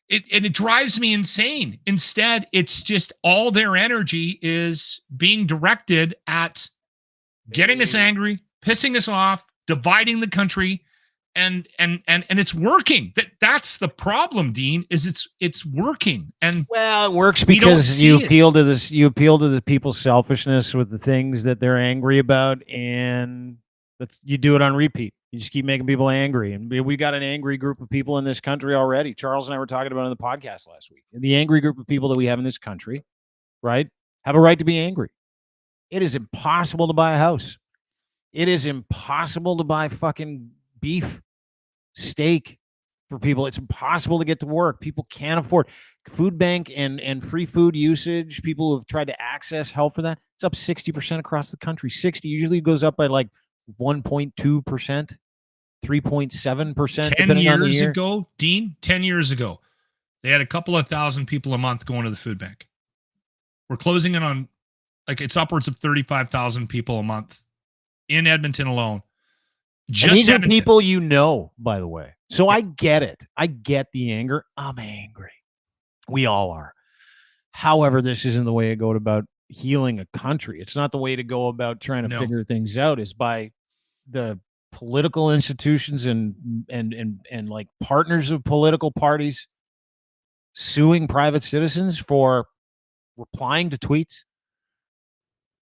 It drives me insane. Instead, it's just all their energy is being directed at getting us angry, pissing us off, dividing the country, and it's working. That's the problem, Dean, is it's working. And well, it works because you appeal to the people's selfishness with the things that they're angry about, and you do it on repeat. You just keep making people angry. And we got an angry group of people in this country already. Charles and I were talking about it on the podcast last week. And the angry group of people that we have in this country, right, have a right to be angry. It is impossible to buy a house. It is impossible to buy fucking beef, steak for people. It's impossible to get to work. People can't afford food bank and free food usage. People who have tried to access help for that, it's up 60% across the country. 60 usually goes up by like 1.2%, 3.7%. 10 years ago, Dean, 10 years ago, they had a couple of thousand people a month going to the food bank. We're closing in on, like, it's upwards of 35,000 people a month in Edmonton alone. And these are people you know, by the way. So I get it. I get the anger. I'm angry. We all are. However, this isn't the way to go about healing a country. It's not the way to go about trying to figure things out, is by the political institutions and like partners of political parties suing private citizens for replying to tweets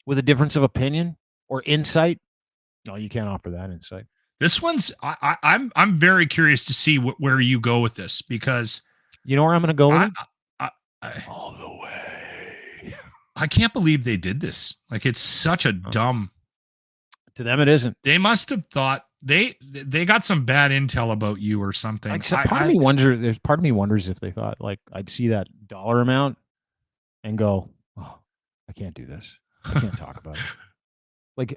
with a difference of opinion or insight. No, you can't offer that insight. This one's I'm very curious to see where you go with this, because you know where I'm going to go with all the way. I can't believe they did this. Like, it's such a dumb. To them, it isn't. They must have thought they got some bad intel about you or something. Like, part of me wonders if they thought, like, I'd see that dollar amount and go, oh, I can't do this. I can't talk about it. Like,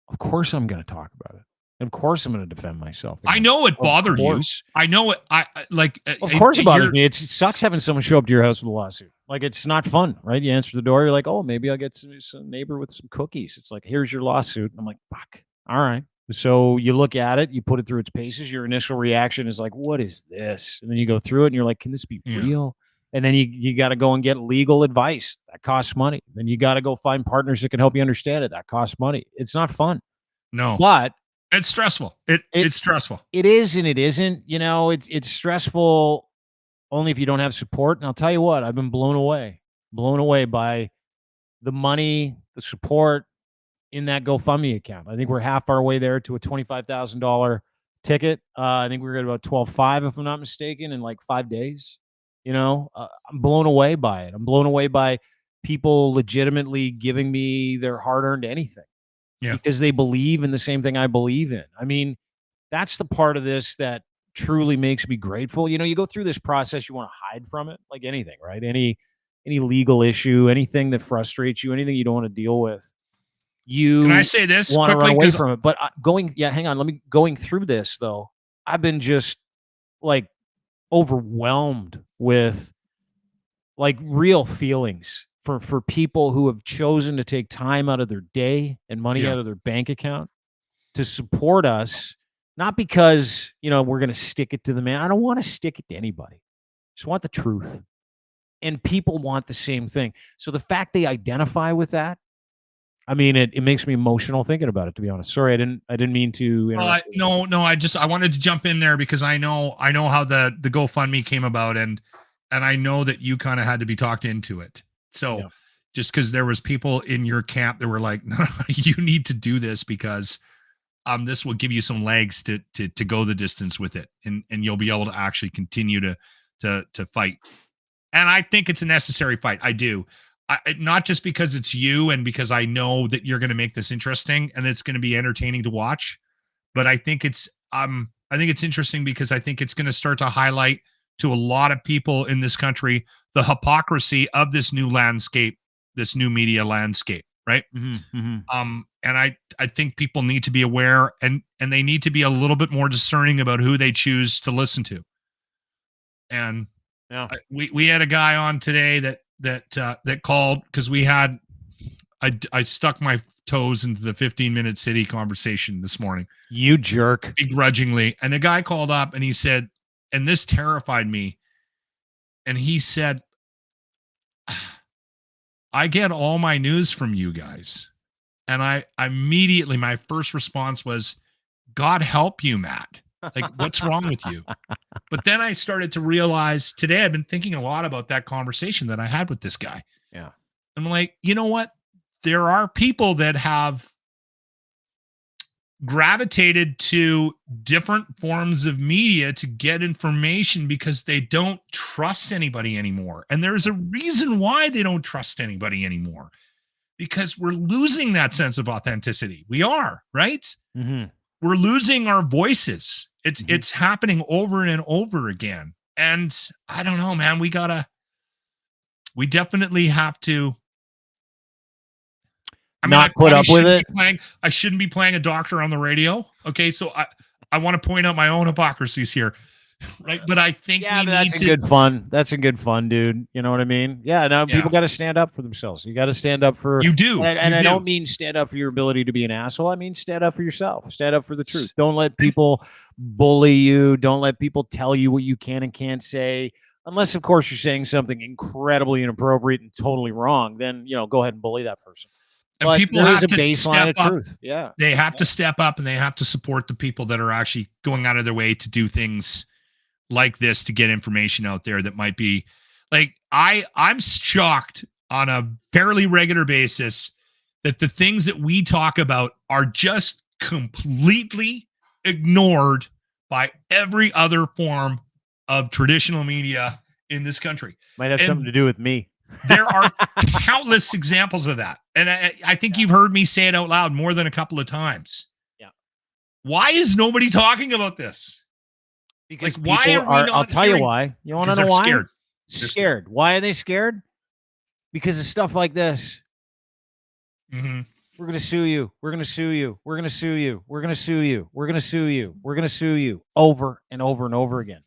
of course I'm going to talk about it. Of course I'm going to defend myself. I know it bothered you. I know it. Of course it bothers me. It sucks having someone show up to your house with a lawsuit. Like, it's not fun, right? You answer the door. You're like, oh, maybe I'll get some neighbor with some cookies. It's like, here's your lawsuit. And I'm like, fuck. All right. So you look at it, you put it through its paces. Your initial reaction is like, what is this? And then you go through it and you're like, can this be real? And then you got to go and get legal advice. That costs money. Then you got to go find partners that can help you understand it. That costs money. It's not fun. No. But it's stressful. It's stressful. It is and it isn't. You know, it's stressful only if you don't have support. And I'll tell you what, I've been blown away by the money, the support in that GoFundMe account. I think we're half our way there to a $25,000 ticket. I think we're at about 12.5, if I'm not mistaken, in like 5 days. You know, I'm blown away by it. I'm blown away by people legitimately giving me their hard-earned anything. Yeah. Because they believe in the same thing I believe in. I mean, that's the part of this that truly makes me grateful. You know, you go through this process, you want to hide from it, like anything, right? Any legal issue, anything that frustrates you, anything you don't want to deal with. Can I say this? Want to run away from it. But hang on. Going through this, though, I've been just like overwhelmed with like real feelings for people who have chosen to take time out of their day and money out of their bank account to support us Not because, we're going to stick it to the man. I don't want to stick it to anybody. I just want the truth. And people want the same thing. So the fact they identify with that, I mean, it makes me emotional thinking about it, to be honest. Sorry, I didn't mean to interrupt. No, I wanted to jump in there because I know how the GoFundMe came about, and I know that you kind of had to be talked into it. So just because there was people in your camp that were like, no, you need to do this because this will give you some legs to go the distance with it, and you'll be able to actually continue to fight. And I think it's a necessary fight. I do. Not just because it's you and because I know that you're going to make this interesting and it's going to be entertaining to watch, but I think it's interesting because I think it's going to start to highlight to a lot of people in this country the hypocrisy of this new landscape, this new media landscape, right? And I think people need to be aware and they need to be a little bit more discerning about who they choose to listen to. And we had a guy on today that called because I stuck my toes into the 15-minute city conversation this morning. You jerk. Begrudgingly. And the guy called up and he said, and this terrified me. And he said, I get all my news from you guys. And I immediately, my first response was, God help you, Matt. Like, what's wrong with you? But then I started to realize today, I've been thinking a lot about that conversation that I had with this guy. Yeah. I'm like, you know what? There are people that have gravitated to different forms of media to get information because they don't trust anybody anymore. And there's a reason why they don't trust anybody anymore. Because we're losing that sense of authenticity. We are, right? Mm-hmm. We're losing our voices. It's happening over and over again. And I don't know, man, we definitely have to. Not put up with it. I shouldn't be playing a doctor on the radio. Okay. So I want to point out my own hypocrisies here. Right. But I think that's good fun. That's a good fun, dude. You know what I mean? Yeah. No, people got to stand up for themselves. You got to stand up for you do. And I don't mean stand up for your ability to be an asshole. I mean stand up for yourself. Stand up for the truth. Don't let people bully you. Don't let people tell you what you can and can't say. Unless, of course, you're saying something incredibly inappropriate and totally wrong. Then, go ahead and bully that person. And but people have to baseline of truth. Yeah. They have to step up and they have to support the people that are actually going out of their way to do things like this to get information out there that might be like, I'm shocked on a fairly regular basis that the things that we talk about are just completely ignored by every other form of traditional media in this country. Might have something to do with me. There are countless examples of that. And I think you've heard me say it out loud more than a couple of times. Yeah. Why is nobody talking about this? Because why are we not I'll tell you why. You want to know why? Scared. Scared. Why are they scared? Because of stuff like this. Mm-hmm. We're going to sue you. We're going to sue you. We're going to sue you. We're going to sue you. We're going to sue you. We're going to sue you over and over and over again.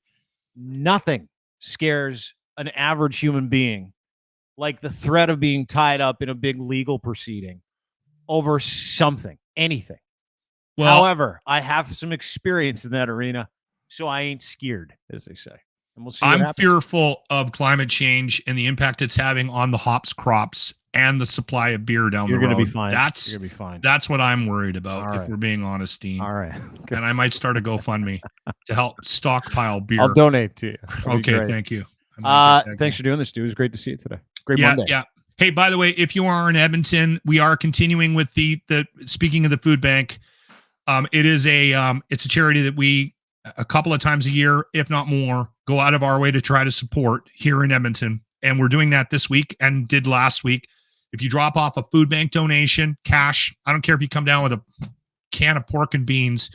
Nothing scares an average human being like the threat of being tied up in a big legal proceeding over something, anything. Well, however, I have some experience in that arena, so I ain't scared, as they say. And we'll see. I'm fearful of climate change and the impact it's having on the hops crops and the supply of beer down the road. You're going to be fine. You're going to be fine. That's what I'm worried about, if we're being honest, Dean. All right. Okay. And I might start a GoFundMe to help stockpile beer. I'll donate to you. Okay, thank you. Thanks for doing this, dude. It was great to see you today. Great Monday. Yeah. Hey, by the way, if you are in Edmonton, we are continuing with the speaking of the food bank. It is it's a charity that we a couple of times a year, if not more, go out of our way to try to support here in Edmonton. And we're doing that this week and did last week. If you drop off a food bank donation, cash, I don't care if you come down with a can of pork and beans,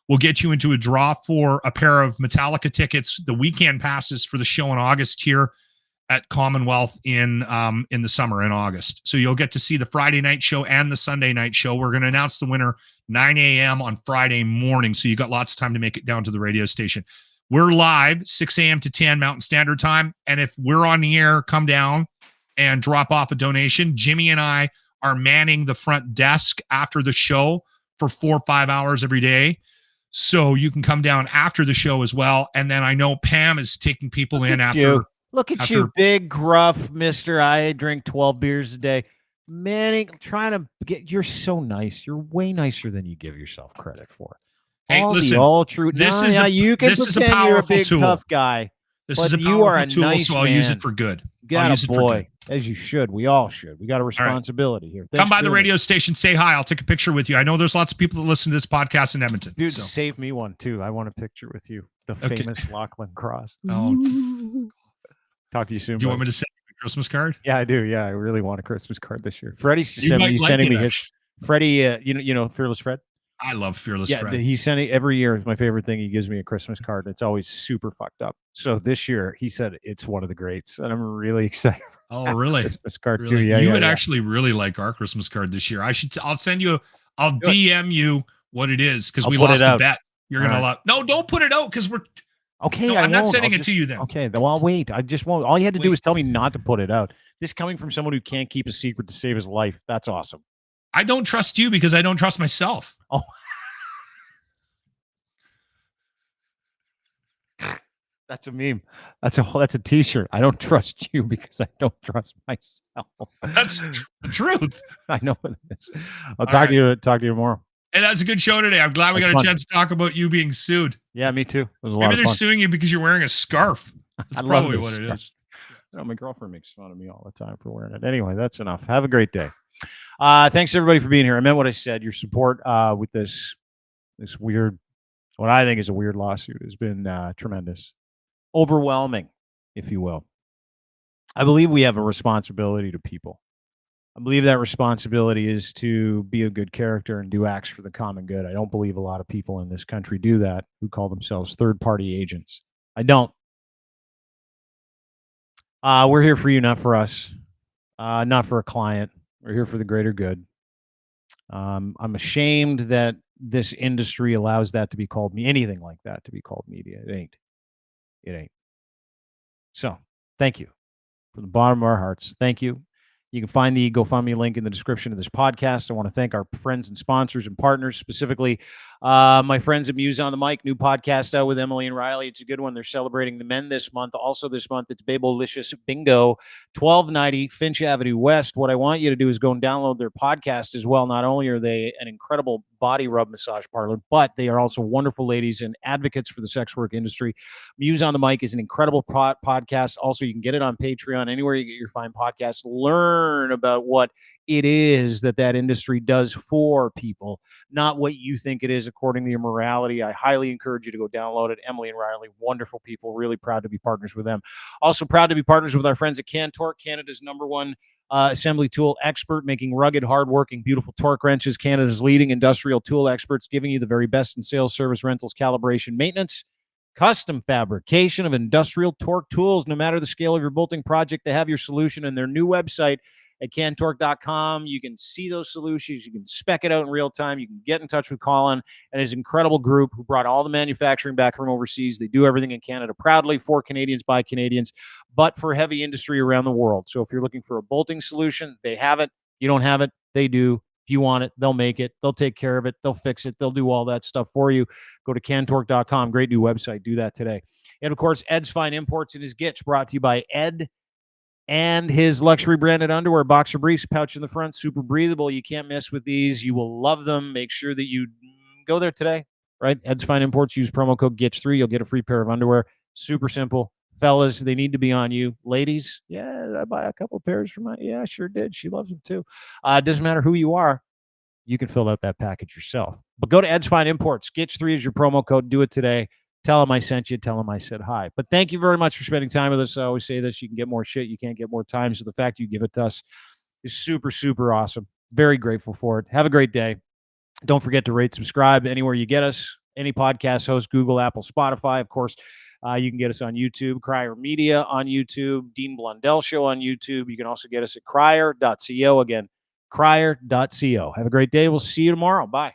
we'll get you into a draw for a pair of Metallica tickets, the weekend passes for the show in August here at Commonwealth in the summer in August. So you'll get to see the Friday night show and the Sunday night show. We're going to announce the winner 9 a.m. on Friday morning. So you got lots of time to make it down to the radio station. We're live 6 a.m. to 10 Mountain Standard Time. And if we're on the air, come down and drop off a donation. Jimmy and I are manning the front desk after the show for 4 or 5 hours every day. So you can come down after the show as well. And then I know Pam is taking people in after. Look at you, big, gruff Mr. I drink 12 beers a day. Manny, trying to get, you're so nice. You're way nicer than you give yourself credit for. Hey, listen, true. This you can pretend you're a big, tool. Tough guy. This is a powerful tool, so I'll use it for good. I'll use it for good. As you should. We all should. We got a responsibility here. Come by the radio station, say hi. I'll take a picture with you. I know there's lots of people that listen to this podcast in Edmonton. Dude, save me one too. I want a picture with you. The famous Lochlin cross. Oh. Talk to you soon. Do you want me to send you a Christmas card? Yeah, I do. Yeah, I really want a Christmas card this year. Freddie's sending me his. Freddie, you know, Fearless Fred. I love Fearless Fred. Yeah, he's sending every year. Is my favorite thing. He gives me a Christmas card. It's always super fucked up. So this year he said it's one of the greats, and I'm really excited. Oh, really? Christmas card really? too. Yeah, you would actually really like our Christmas card this year. I'll send you. I'll DM you what it is because we lost a bet. You're gonna love. No, don't put it out because we're. Okay, no, I'm not sending it to you then. Okay, well, I'll wait. I just won't. All you had to do was tell me not to put it out. This coming from someone who can't keep a secret to save his life. That's awesome. I don't trust you because I don't trust myself. Oh. That's a meme. That's a t-shirt. I don't trust you because I don't trust myself. That's the truth. I know it is. I'll talk to you tomorrow. Hey, that's a good show today. I'm glad we got a chance to talk about you being sued. Yeah, me too. It was a lot Maybe of fun. they're suing you because you're wearing a scarf. That's probably what it is. You know, my girlfriend makes fun of me all the time for wearing it. Anyway, that's enough. Have a great day. Thanks everybody for being here. I meant what I said. Your support with this weird, what I think is a weird lawsuit has been tremendous. Overwhelming, if you will. I believe we have a responsibility to people. I believe that responsibility is to be a good character and do acts for the common good. I don't believe a lot of people in this country do that who call themselves third-party agents. I don't. We're here for you, not for us, not for a client. We're here for the greater good. I'm ashamed that this industry allows that to be called anything like that to be called media. It ain't. It ain't. So, thank you from the bottom of our hearts. Thank you. You can find the GoFundMe link in the description of this podcast. I want to thank our friends and sponsors and partners, specifically my friends at Muse on the Mic, new podcast out with Emily and Riley. It's a good one. They're celebrating the men this month. Also this month, it's Babelicious Bingo, 1290 Finch Avenue West. What I want you to do is go and download their podcast as well. Not only are they an incredible body rub massage parlor, but they are also wonderful ladies and advocates for the sex work industry. Muse on the Mic is an incredible podcast. Also, you can get it on Patreon, anywhere you get your fine podcasts. Learn about what it is that industry does for people, not what you think it is according to your morality. I highly encourage you to go download it. Emily and Riley, wonderful people. Really proud to be partners with them. Also proud to be partners with our friends at Cantork, Canada's #1 assembly tool expert, making rugged, hardworking, beautiful torque wrenches. Canada's leading industrial tool experts, giving you the very best in sales, service, rentals, calibration, maintenance, custom fabrication of industrial torque tools. No matter the scale of your bolting project, they have your solution. And their new website at cantork.com. You can see those solutions. You can spec it out in real time. You can get in touch with Colin and his incredible group who brought all the manufacturing back from overseas. They do everything in Canada proudly for Canadians by Canadians, but for heavy industry around the world. So if you're looking for a bolting solution, they have it. You don't have it, they do. If you want it, they'll make it. They'll take care of it. They'll fix it. They'll do all that stuff for you. Go to cantork.com. Great new website. Do that today. And, of course, Ed's Fine Imports and his Gitch, brought to you by Ed and his luxury branded underwear, boxer briefs, pouch in the front, super breathable. You can't mess with these. You will love them. Make sure that you go there today, right? Ed's Fine Imports. Use promo code GITCH3. You'll get a free pair of underwear. Super simple. Fellas, they need to be on you. Ladies, yeah, I buy a couple pairs for my, yeah, I sure did. She loves them too. Doesn't matter who you are. You can fill out that package yourself. But go to Ed's Fine Imports. GITCH3 is your promo code. Do it today. Tell them I sent you. Tell them I said hi. But thank you very much for spending time with us. I always say this. You can get more shit. You can't get more time. So the fact you give it to us is super, super awesome. Very grateful for it. Have a great day. Don't forget to rate, subscribe anywhere you get us. Any podcast host, Google, Apple, Spotify. Of course, you can get us on YouTube. Crier Media on YouTube. Dean Blundell Show on YouTube. You can also get us at crier.co. Again, crier.co. Have a great day. We'll see you tomorrow. Bye.